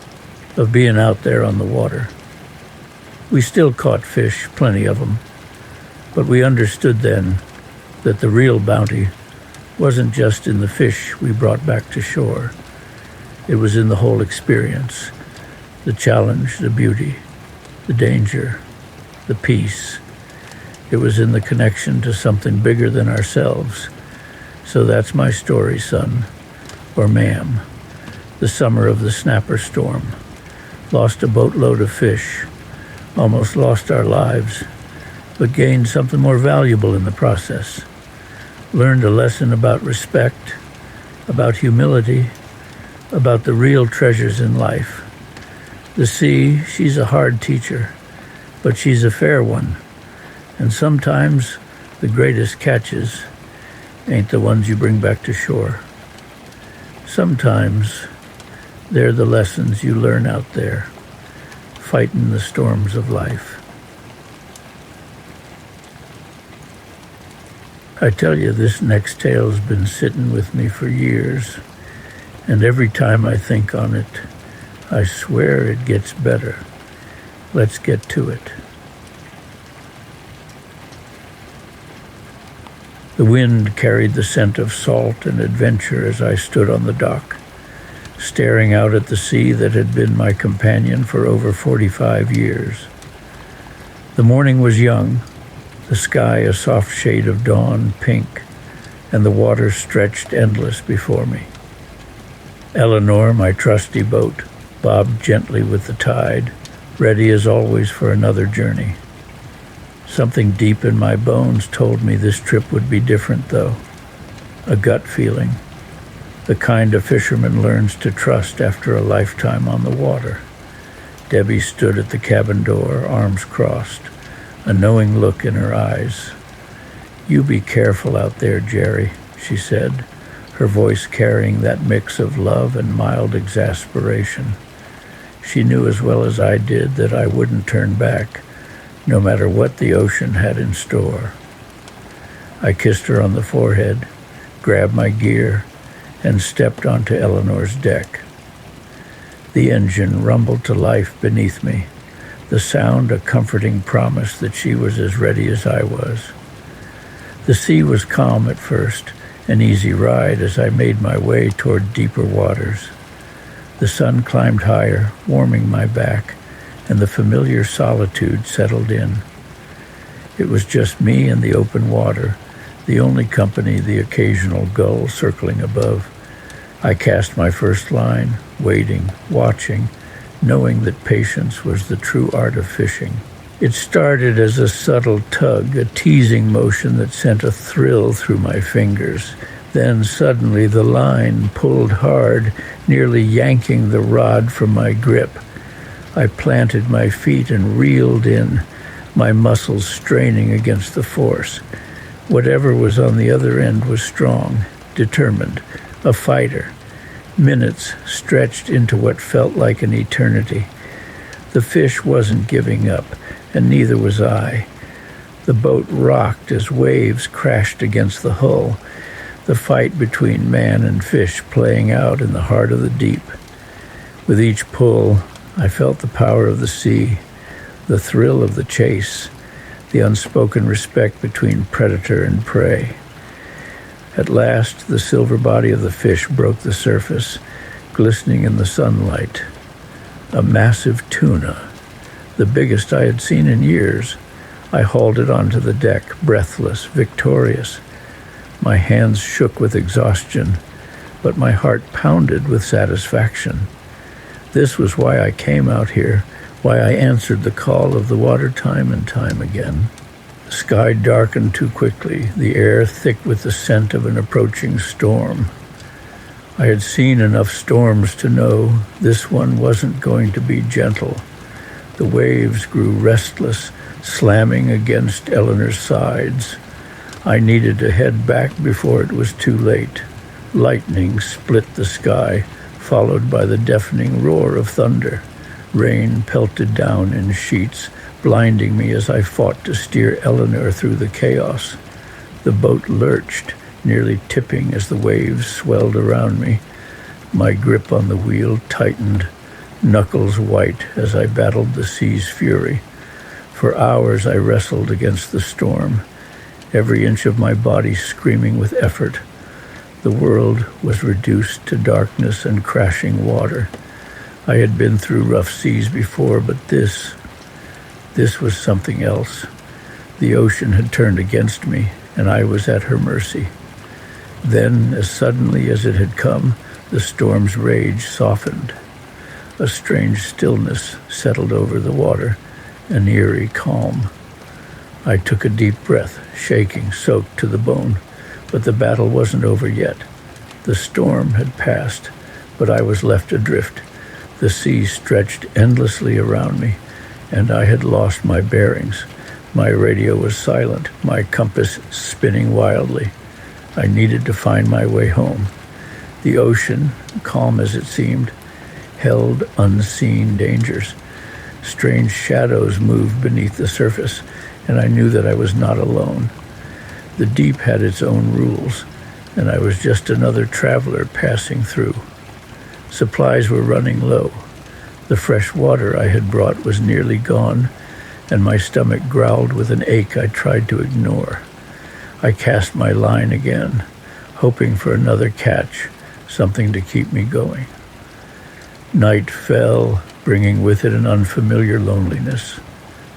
of being out there on the water. We still caught fish, plenty of them, but we understood then that the real bounty wasn't just in the fish we brought back to shore. It was in the whole experience, the challenge, the beauty, the danger, the peace. It was in the connection to something bigger than ourselves. So that's my story, son, or ma'am. The summer of the snapper storm. Lost a boatload of fish, almost lost our lives, but gained something more valuable in the process. Learned a lesson about respect, about humility, about the real treasures in life. The sea, she's a hard teacher, but she's a fair one. And sometimes the greatest catches ain't the ones you bring back to shore. Sometimes they're the lessons you learn out there, fighting the storms of life. I tell you, this next tale's been sitting with me for years, and every time I think on it, I swear it gets better. Let's get to it. The wind carried the scent of salt and adventure as I stood on the dock, staring out at the sea that had been my companion for over 45 years. The morning was young, the sky a soft shade of dawn, pink, and the water stretched endless before me. Eleanor, my trusty boat, bobbed gently with the tide, ready as always for another journey. Something deep in my bones told me this trip would be different, though. A gut feeling, the kind a fisherman learns to trust after a lifetime on the water. Debbie stood at the cabin door, arms crossed, a knowing look in her eyes. "You be careful out there, Jerry," she said, her voice carrying that mix of love and mild exasperation. She knew as well as I did that I wouldn't turn back, no matter what the ocean had in store. I kissed her on the forehead, grabbed my gear, and stepped onto Eleanor's deck. The engine rumbled to life beneath me, the sound a comforting promise that she was as ready as I was. The sea was calm at first, an easy ride as I made my way toward deeper waters. The sun climbed higher, warming my back, and the familiar solitude settled in. It was just me and the open water, the only company the occasional gull circling above. I cast my first line, waiting, watching, knowing that patience was the true art of fishing. It started as a subtle tug, a teasing motion that sent a thrill through my fingers. Then suddenly the line pulled hard, nearly yanking the rod from my grip. I planted my feet and reeled in, my muscles straining against the force. Whatever was on the other end was strong, determined, a fighter. Minutes stretched into what felt like an eternity. The fish wasn't giving up, and neither was I. The boat rocked as waves crashed against the hull, the fight between man and fish playing out in the heart of the deep. With each pull, I felt the power of the sea, the thrill of the chase, the unspoken respect between predator and prey. At last, the silver body of the fish broke the surface, glistening in the sunlight. A massive tuna, the biggest I had seen in years. I hauled it onto the deck, breathless, victorious. My hands shook with exhaustion, but my heart pounded with satisfaction. This was why I came out here, why I answered the call of the water time and time again. The sky darkened too quickly, the air thick with the scent of an approaching storm. I had seen enough storms to know this one wasn't going to be gentle. The waves grew restless, slamming against Eleanor's sides. I needed to head back before it was too late. Lightning split the sky, followed by the deafening roar of thunder. Rain pelted down in sheets, blinding me as I fought to steer Eleanor through the chaos. The boat lurched, nearly tipping as the waves swelled around me. My grip on the wheel tightened, knuckles white as I battled the sea's fury. For hours I wrestled against the storm, every inch of my body screaming with effort. The world was reduced to darkness and crashing water. I had been through rough seas before, but this was something else. The ocean had turned against me, and I was at her mercy. Then, as suddenly as it had come, the storm's rage softened. A strange stillness settled over the water, an eerie calm. I took a deep breath, shaking, soaked to the bone. But the battle wasn't over yet. The storm had passed, but I was left adrift. The sea stretched endlessly around me, and I had lost my bearings. My radio was silent, my compass spinning wildly. I needed to find my way home. The ocean, calm as it seemed, held unseen dangers. Strange shadows moved beneath the surface, and I knew that I was not alone. The deep had its own rules, and I was just another traveler passing through. Supplies were running low. The fresh water I had brought was nearly gone, and my stomach growled with an ache I tried to ignore. I cast my line again, hoping for another catch, something to keep me going. Night fell, bringing with it an unfamiliar loneliness.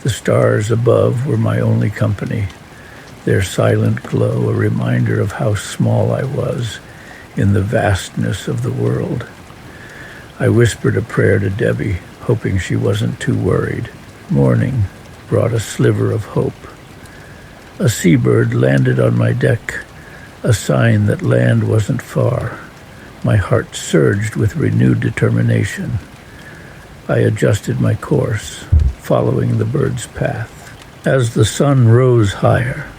The stars above were my only company, their silent glow a reminder of how small I was in the vastness of the world. I whispered a prayer to Debbie, hoping she wasn't too worried. Morning brought a sliver of hope. A seabird landed on my deck, a sign that land wasn't far. My heart surged with renewed determination. I adjusted my course, following the bird's path. As the sun rose higher,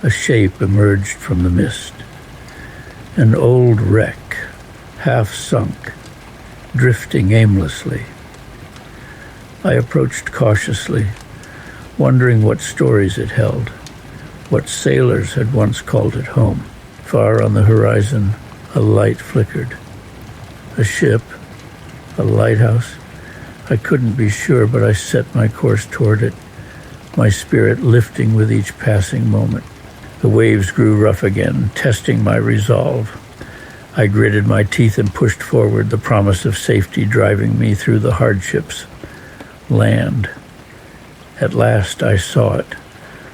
a shape emerged from the mist. An old wreck, half sunk, drifting aimlessly. I approached cautiously, wondering what stories it held, what sailors had once called it home. Far on the horizon, a light flickered. A ship, a lighthouse. I couldn't be sure, but I set my course toward it, my spirit lifting with each passing moment. The waves grew rough again, testing my resolve. I gritted my teeth and pushed forward, the promise of safety driving me through the hardships. Land. At last I saw it,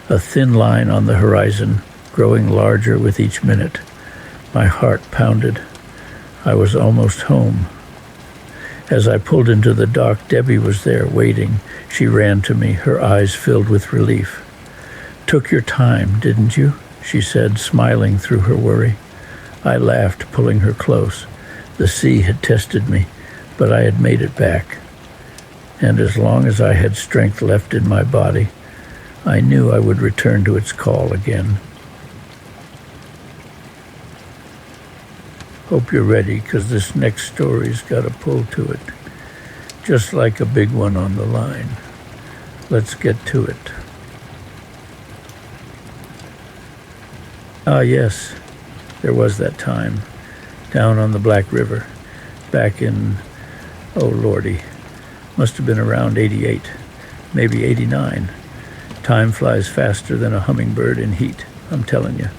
a thin line on the horizon, growing larger with each minute. My heart pounded. I was almost home. As I pulled into the dock, Debbie was there, waiting. She ran to me, her eyes filled with relief. "Took your time, didn't you?" she said, smiling through her worry. I laughed, pulling her close. The sea had tested me, but I had made it back. And as long as I had strength left in my body, I knew I would return to its call again. Hope you're ready, because this next story's got a pull to it, just like a big one on the line. Let's get to it. Ah, yes, there was that time, down on the Black River, back in, oh lordy, must have been around 88, maybe 89. Time flies faster than a hummingbird in heat, I'm telling you.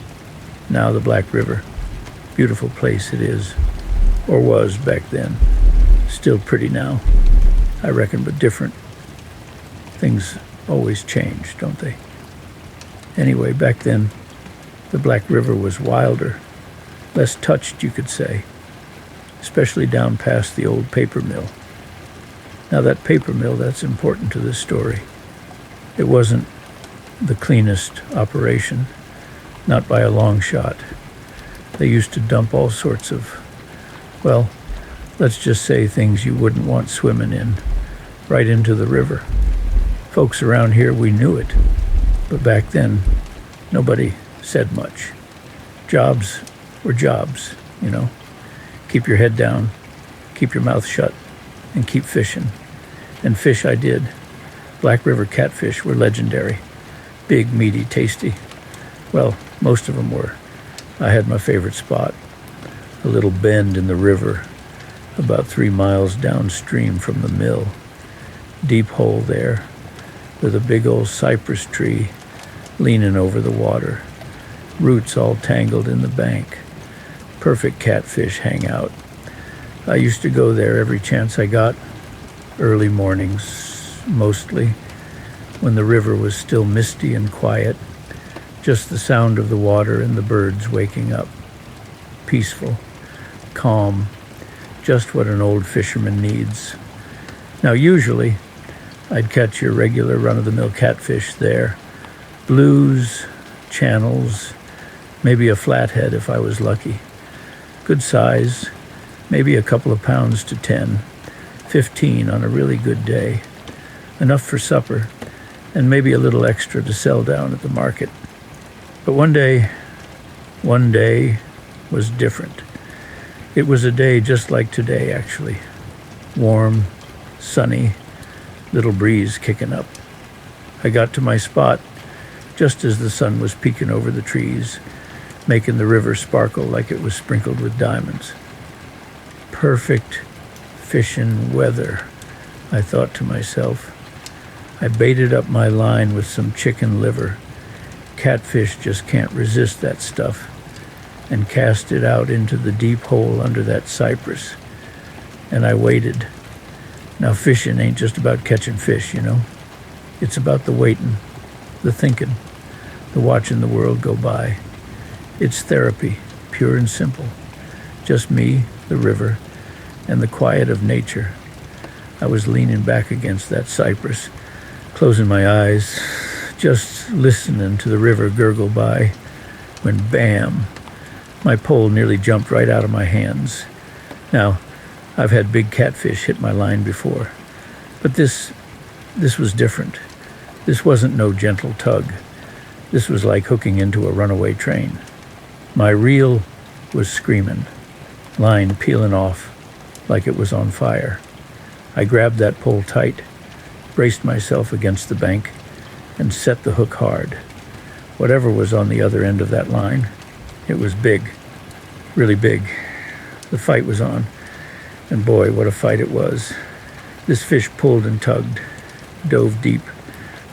Now the Black River. Beautiful place it is, or was back then. Still pretty now, I reckon, but different. Things always change, don't they? Anyway, back then, the Black River was wilder, less touched, you could say, especially down past the old paper mill. Now that paper mill, that's important to this story. It wasn't the cleanest operation, not by a long shot. They used to dump all sorts of, well, let's just say things you wouldn't want swimming in, right into the river. Folks around here, we knew it, but back then, nobody said much. Jobs were jobs, you know. Keep your head down, keep your mouth shut and keep fishing. And fish I did. Black River catfish were legendary. Big, meaty, tasty. Well, most of them were. I had my favorite spot, a little bend in the river, about 3 miles downstream from the mill. Deep hole there, with a big old cypress tree leaning over the water, roots all tangled in the bank. Perfect catfish hangout. I used to go there every chance I got, early mornings mostly, when the river was still misty and quiet, just the sound of the water and the birds waking up. Peaceful, calm, just what an old fisherman needs. Now usually, I'd catch your regular run-of-the-mill catfish there. Blues, channels, maybe a flathead if I was lucky. Good size, maybe a couple of pounds to 10, 15 on a really good day. Enough for supper, and maybe a little extra to sell down at the market. But one day was different. It was a day just like today, actually. Warm, sunny, little breeze kicking up. I got to my spot just as the sun was peeking over the trees, making the river sparkle like it was sprinkled with diamonds. Perfect fishing weather, I thought to myself. I baited up my line with some chicken liver. Catfish just can't resist that stuff, and cast it out into the deep hole under that cypress. And I waited. Now fishing ain't just about catching fish, you know. It's about the waiting, the thinking, the watching the world go by. It's therapy, pure and simple. Just me, the river, and the quiet of nature. I was leaning back against that cypress, closing my eyes, just listening to the river gurgle by, when bam, my pole nearly jumped right out of my hands. Now, I've had big catfish hit my line before, but this was different. This wasn't no gentle tug. This was like hooking into a runaway train. My reel was screaming, line peeling off like it was on fire. I grabbed that pole tight, braced myself against the bank, and set the hook hard. Whatever was on the other end of that line, it was big, really big. The fight was on, and boy, what a fight it was. This fish pulled and tugged, dove deep,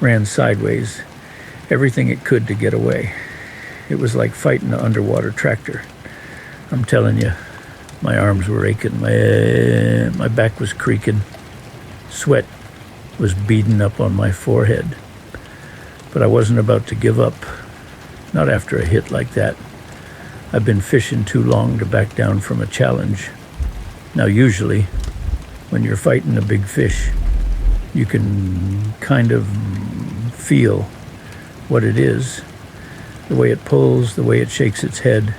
ran sideways, everything it could to get away. It was like fighting an underwater tractor. I'm telling you, my arms were aching, my back was creaking, sweat was beading up on my forehead. But I wasn't about to give up, not after a hit like that. I've been fishing too long to back down from a challenge. Now usually, when you're fighting a big fish, you can kind of feel what it is, the way it pulls, the way it shakes its head.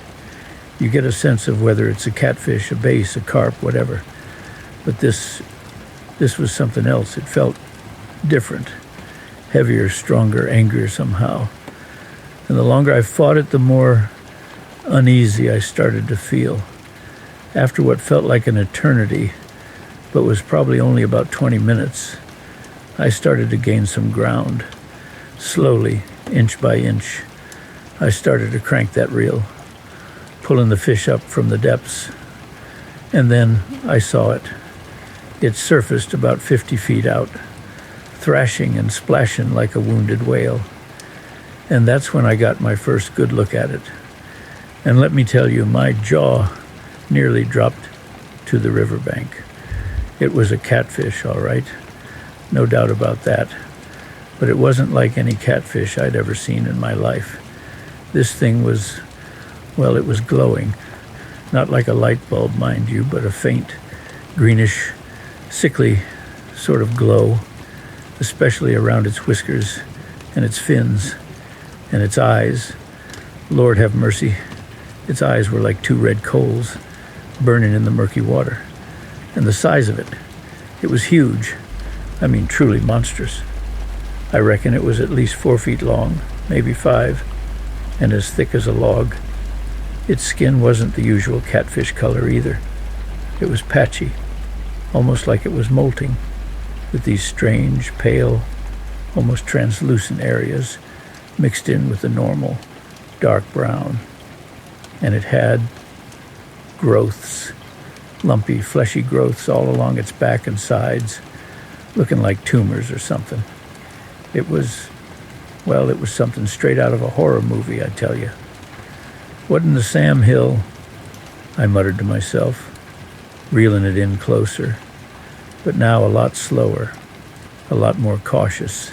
You get a sense of whether it's a catfish, a bass, a carp, whatever. But this was something else. It felt different, heavier, stronger, angrier somehow. And the longer I fought it, the more uneasy I started to feel. After what felt like an eternity, but was probably only about 20 minutes, I started to gain some ground. Slowly, inch by inch, I started to crank that reel, pulling the fish up from the depths. And then I saw it. It surfaced about 50 feet out, thrashing and splashing like a wounded whale. And that's when I got my first good look at it. And let me tell you, my jaw nearly dropped to the riverbank. It was a catfish, all right, no doubt about that. But it wasn't like any catfish I'd ever seen in my life. This thing was, well, it was glowing. Not like a light bulb, mind you, but a faint, greenish, sickly sort of glow, especially around its whiskers and its fins and its eyes. Lord have mercy, its eyes were like two red coals burning in the murky water. And the size of it was huge. I mean, truly monstrous. I reckon it was at least 4 feet long, maybe 5, and as thick as a log. Its skin wasn't the usual catfish color either. It was patchy, almost like it was molting, with these strange, pale, almost translucent areas mixed in with the normal dark brown. And it had growths, lumpy, fleshy growths all along its back and sides, looking like tumors or something. It was something straight out of a horror movie, I tell you. Wasn't the Sam Hill, I muttered to myself, reeling it in closer, but now a lot slower, a lot more cautious.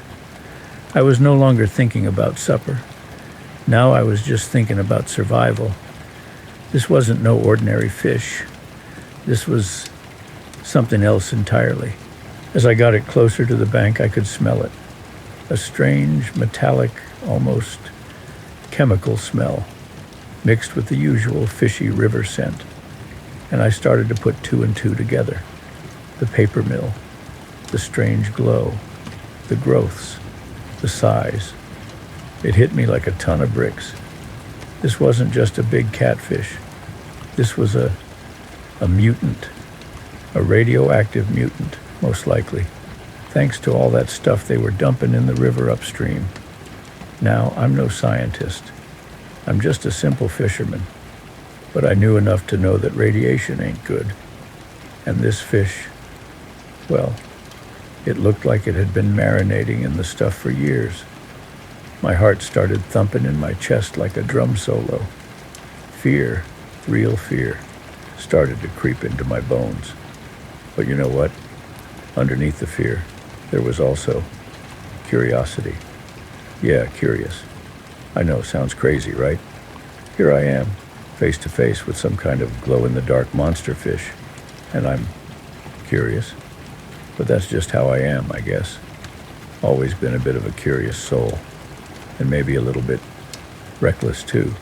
I was no longer thinking about supper. Now I was just thinking about survival. This wasn't no ordinary fish. This was something else entirely. As I got it closer to the bank, I could smell it. A strange, metallic, almost chemical smell, mixed with the usual fishy river scent. And I started to put two and two together. The paper mill, the strange glow, the growths, the size. It hit me like a ton of bricks. This wasn't just a big catfish. This was a mutant, a radioactive mutant, most likely, thanks to all that stuff they were dumping in the river upstream. Now, I'm no scientist. I'm just a simple fisherman. But I knew enough to know that radiation ain't good. And this fish, well, it looked like it had been marinating in the stuff for years. My heart started thumping in my chest like a drum solo. Fear, real fear, started to creep into my bones. But you know what? Underneath the fear, there was also curiosity. Yeah, curious. I know, sounds crazy, right? Here I am, face to face with some kind of glow-in-the-dark monster fish, and I'm curious. But that's just how I am, I guess. Always been a bit of a curious soul, and maybe a little bit reckless too,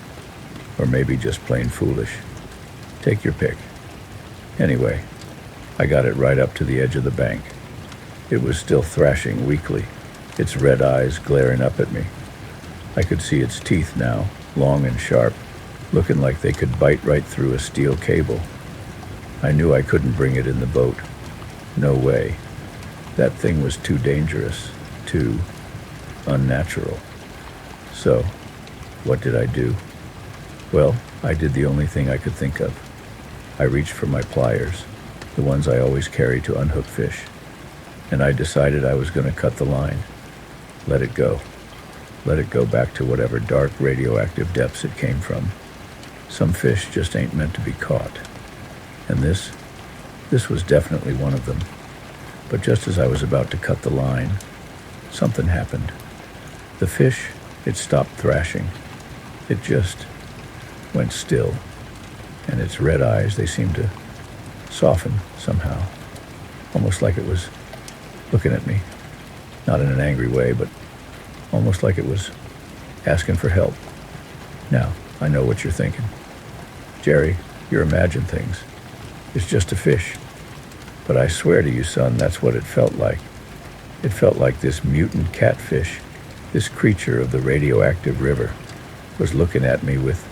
or maybe just plain foolish. Take your pick. Anyway, I got it right up to the edge of the bank. It was still thrashing weakly, its red eyes glaring up at me. I could see its teeth now, long and sharp, looking like they could bite right through a steel cable. I knew I couldn't bring it in the boat. No way. That thing was too dangerous, too unnatural. So, what did I do? Well, I did the only thing I could think of. I reached for my pliers, the ones I always carry to unhook fish, and I decided I was going to cut the line. Let it go. Let it go back to whatever dark radioactive depths it came from. Some fish just ain't meant to be caught. And this was definitely one of them. But just as I was about to cut the line, something happened. The fish, it stopped thrashing. It just went still. And its red eyes, they seemed to soften somehow. Almost like it was looking at me. Not in an angry way, but almost like it was asking for help. Now, I know what you're thinking. Jerry, you imagine things. It's just a fish. But I swear to you, son, that's what it felt like. It felt like this mutant catfish, this creature of the radioactive river, was looking at me with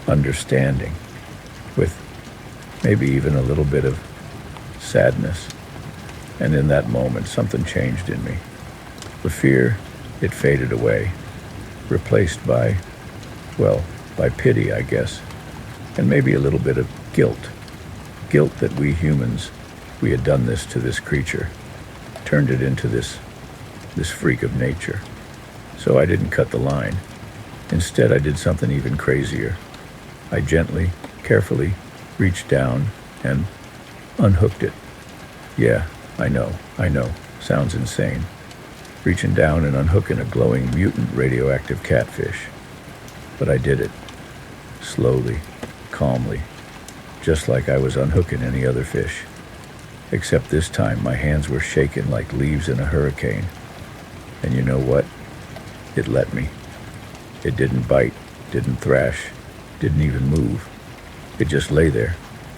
understanding, with maybe even a little bit of sadness. And in that moment, something changed in me. The fear, it faded away, replaced by pity, I guess, and maybe a little bit of guilt. Guilt that we humans, we had done this to this creature, turned it into this freak of nature. So I didn't cut the line. Instead, I did something even crazier. I gently, carefully reached down and unhooked it. Yeah, I know, sounds insane. Reaching down and unhooking a glowing mutant radioactive catfish. But I did it, slowly, calmly, just like I was unhooking any other fish. Except this time my hands were shaking like leaves in a hurricane. And you know what? It let me. It didn't bite, didn't thrash, didn't even move. It just lay there,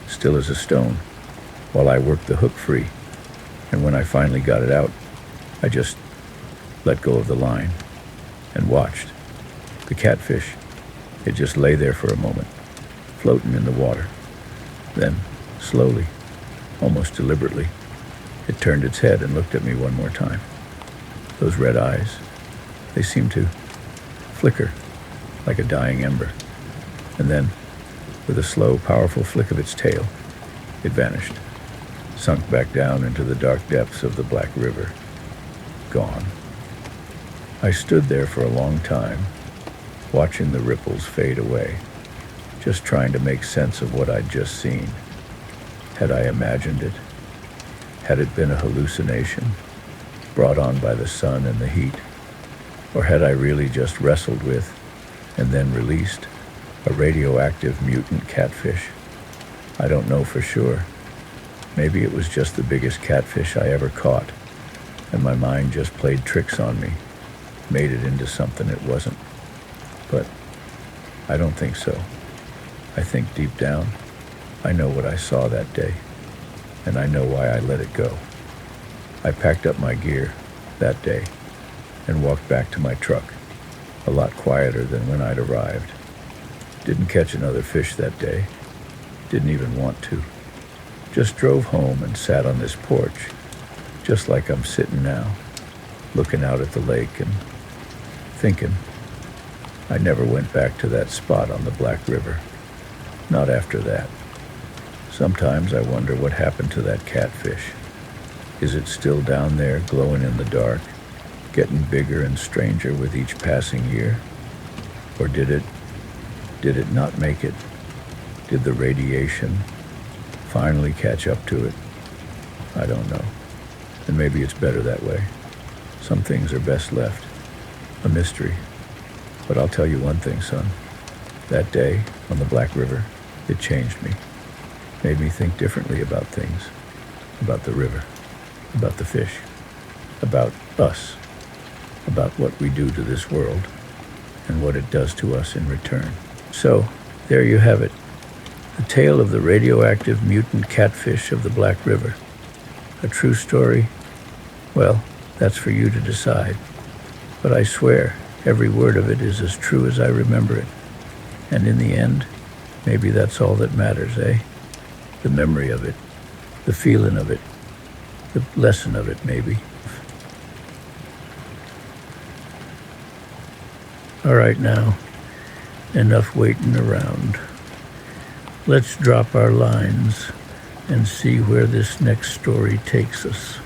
still as a stone, while I worked the hook free. And when I finally got it out, I just let go of the line and watched. The catfish, it just lay there for a moment, floating in the water. Then, slowly, almost deliberately. It turned its head and looked at me one more time. Those red eyes, they seemed to flicker like a dying ember. And then, with a slow, powerful flick of its tail, it vanished, sunk back down into the dark depths of the Black River. Gone. I stood there for a long time, watching the ripples fade away, just trying to make sense of what I'd just seen. Had I imagined it? Had it been a hallucination, brought on by the sun and the heat? Or had I really just wrestled with, and then released, a radioactive mutant catfish? I don't know for sure. Maybe it was just the biggest catfish I ever caught, and my mind just played tricks on me, made it into something it wasn't. But I don't think so. I think deep down, I know what I saw that day, and I know why I let it go. I packed up my gear that day and walked back to my truck, a lot quieter than when I'd arrived. Didn't catch another fish that day. Didn't even want to. Just drove home and sat on this porch, just like I'm sitting now, looking out at the lake and thinking. I never went back to that spot on the Black River. Not after that. Sometimes I wonder what happened to that catfish. Is it still down there, glowing in the dark, getting bigger and stranger with each passing year? Or did it not make it? Did the radiation finally catch up to it? I don't know. And maybe it's better that way. Some things are best left a mystery. But I'll tell you one thing, son. That day on the Black River, it changed me. Made me think differently about things. About the river. About the fish. About us. About what we do to this world. And what it does to us in return. So, there you have it. The tale of the radioactive mutant catfish of the Black River. A true story? Well, that's for you to decide. But I swear, every word of it is as true as I remember it. And in the end, maybe that's all that matters, eh? The memory of it, the feeling of it, the lesson of it, maybe. All right now, enough waiting around. Let's drop our lines and see where this next story takes us.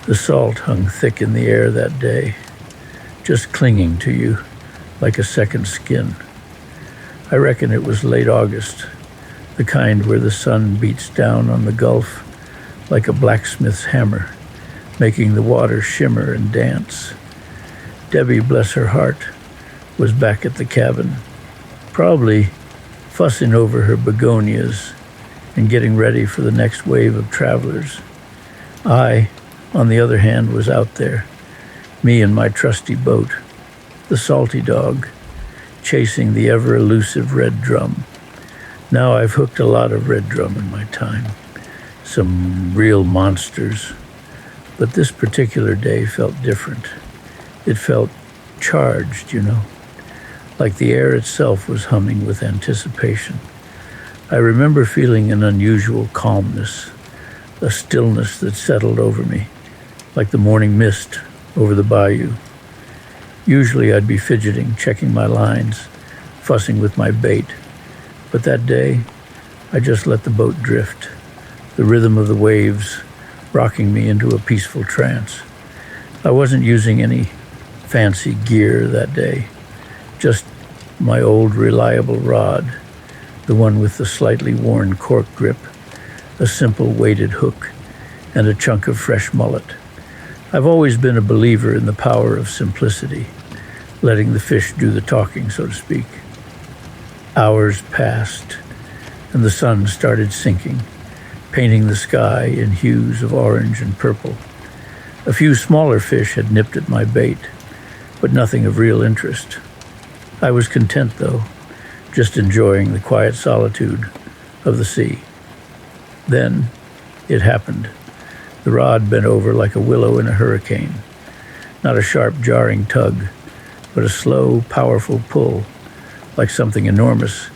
The salt hung thick in the air that day, just clinging to you like a second skin. I reckon it was late August, the kind where the sun beats down on the Gulf like a blacksmith's hammer, making the water shimmer and dance. Debbie, bless her heart, was back at the cabin, probably fussing over her begonias and getting ready for the next wave of travelers. I, on the other hand, was out there, me and my trusty boat, the salty dog, chasing the ever-elusive red drum. Now I've hooked a lot of red drum in my time, some real monsters. But this particular day felt different. It felt charged, like the air itself was humming with anticipation. I remember feeling an unusual calmness, a stillness that settled over me, like the morning mist over the bayou. Usually I'd be fidgeting, checking my lines, fussing with my bait. But that day, I just let the boat drift, the rhythm of the waves rocking me into a peaceful trance. I wasn't using any fancy gear that day, just my old reliable rod, the one with the slightly worn cork grip, a simple weighted hook, and a chunk of fresh mullet. I've always been a believer in the power of simplicity, letting the fish do the talking, so to speak. Hours passed, and the sun started sinking, painting the sky in hues of orange and purple. A few smaller fish had nipped at my bait, but nothing of real interest. I was content, though, just enjoying the quiet solitude of the sea. Then it happened. The rod bent over like a willow in a hurricane. Not a sharp, jarring tug, but a slow, powerful pull, like something enormous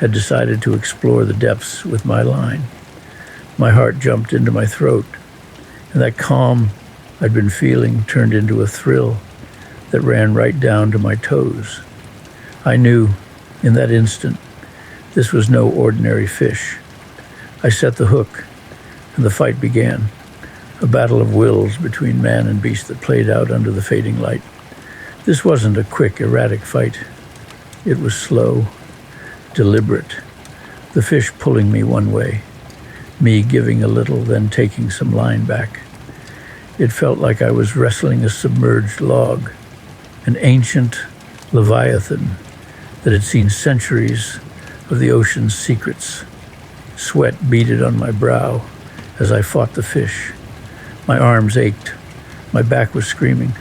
had decided to explore the depths with my line. My heart jumped into my throat, and that calm I'd been feeling turned into a thrill that ran right down to my toes. I knew, in that instant, this was no ordinary fish. I set the hook, and the fight began, a battle of wills between man and beast that played out under the fading light. This wasn't a quick, erratic fight. It was slow, deliberate, the fish pulling me one way, me giving a little, then taking some line back. It felt like I was wrestling a submerged log, an ancient leviathan that had seen centuries of the ocean's secrets. Sweat beaded on my brow as I fought the fish. My arms ached. My back was screaming.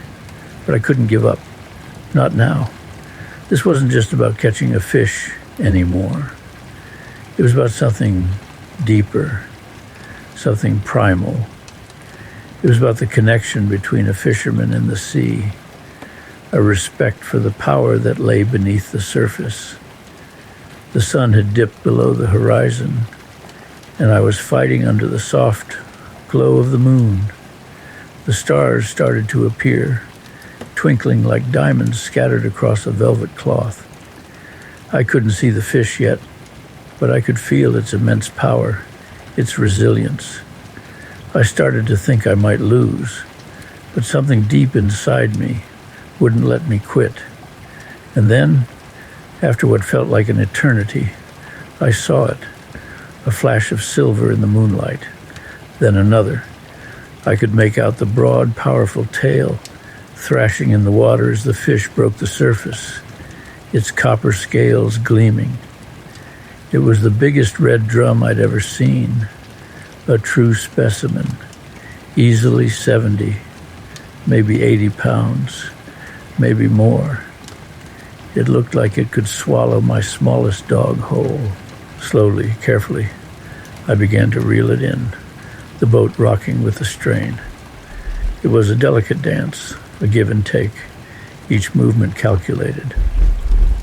But I couldn't give up. Not now. This wasn't just about catching a fish anymore. It was about something deeper, something primal. It was about the connection between a fisherman and the sea, a respect for the power that lay beneath the surface. The sun had dipped below the horizon, and I was fighting under the soft glow of the moon. The stars started to appear, twinkling like diamonds scattered across a velvet cloth. I couldn't see the fish yet, but I could feel its immense power, its resilience. I started to think I might lose, but something deep inside me wouldn't let me quit. And then, after what felt like an eternity, I saw it, a flash of silver in the moonlight, then another. I could make out the broad, powerful tail thrashing in the water as the fish broke the surface, its copper scales gleaming. It was the biggest red drum I'd ever seen, a true specimen, easily 70, maybe 80 pounds, maybe more. It looked like it could swallow my smallest dog whole. Slowly, carefully, I began to reel it in, the boat rocking with the strain. It was a delicate dance, a give and take, each movement calculated.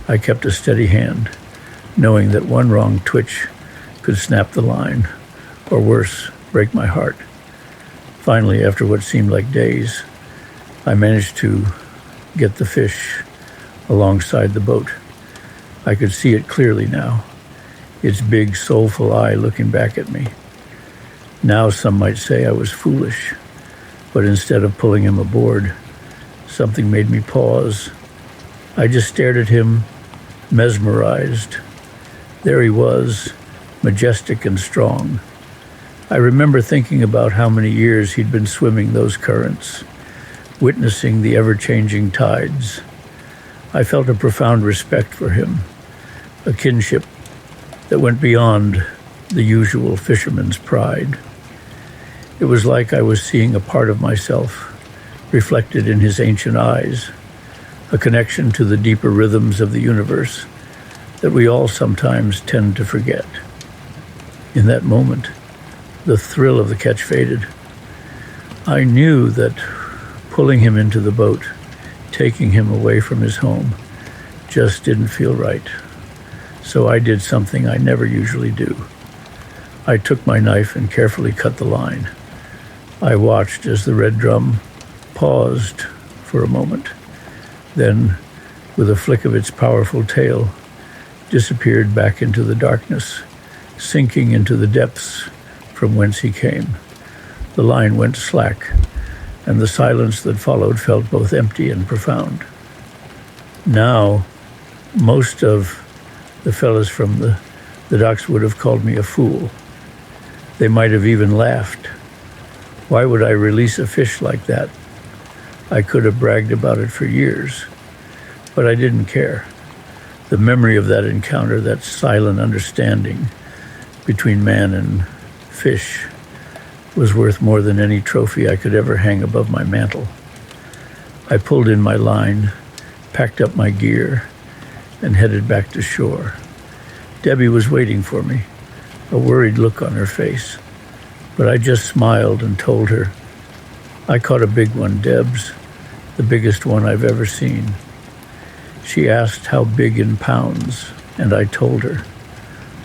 I kept a steady hand, knowing that one wrong twitch could snap the line, or worse, break my heart. Finally, after what seemed like days, I managed to get the fish alongside the boat. I could see it clearly now, its big, soulful eye looking back at me. Now some might say I was foolish, but instead of pulling him aboard, something made me pause. I just stared at him, mesmerized. There he was, majestic and strong. I remember thinking about how many years he'd been swimming those currents, witnessing the ever-changing tides. I felt a profound respect for him, a kinship that went beyond the usual fisherman's pride. It was like I was seeing a part of myself reflected in his ancient eyes, a connection to the deeper rhythms of the universe that we all sometimes tend to forget. In that moment, the thrill of the catch faded. I knew that pulling him into the boat, taking him away from his home, just didn't feel right. So I did something I never usually do. I took my knife and carefully cut the line. I watched as the red drum paused for a moment, then, with a flick of its powerful tail, disappeared back into the darkness, sinking into the depths from whence he came. The line went slack, and the silence that followed felt both empty and profound. Now, most of the fellas from the docks would have called me a fool. They might have even laughed. Why would I release a fish like that? I could have bragged about it for years, but I didn't care. The memory of that encounter, that silent understanding between man and fish, was worth more than any trophy I could ever hang above my mantle. I pulled in my line, packed up my gear, and headed back to shore. Debbie was waiting for me, a worried look on her face, but I just smiled and told her, "I caught a big one, Debs, the biggest one I've ever seen." She asked how big in pounds, and I told her.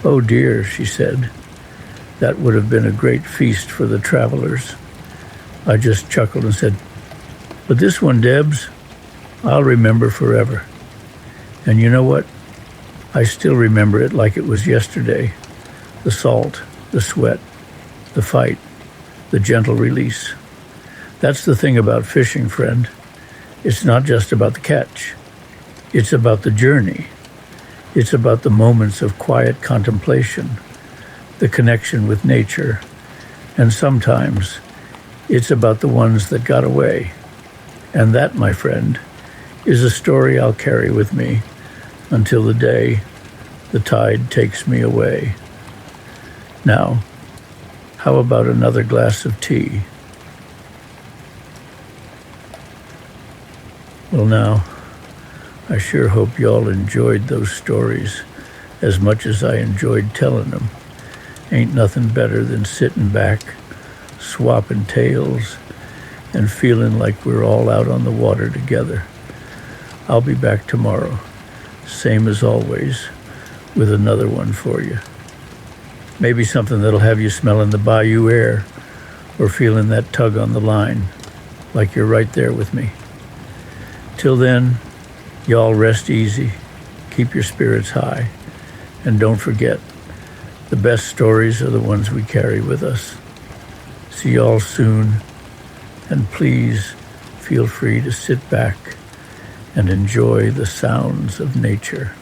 "Oh dear," she said, "that would have been a great feast for the travelers." I just chuckled and said, "But this one, Debs, I'll remember forever." And you know what? I still remember it like it was yesterday. The salt, the sweat, the fight, the gentle release. That's the thing about fishing, friend. It's not just about the catch. It's about the journey. It's about the moments of quiet contemplation, the connection with nature, and sometimes it's about the ones that got away. And that, my friend, is a story I'll carry with me until the day the tide takes me away. Now, how about another glass of tea? Well, now, I sure hope y'all enjoyed those stories as much as I enjoyed telling them. Ain't nothing better than sitting back, swapping tales, and feeling like we're all out on the water together. I'll be back tomorrow, same as always, with another one for you. Maybe something that'll have you smelling the bayou air or feeling that tug on the line, like you're right there with me. Till then, y'all rest easy, keep your spirits high, and don't forget, the best stories are the ones we carry with us. See y'all soon, and please feel free to sit back and enjoy the sounds of nature.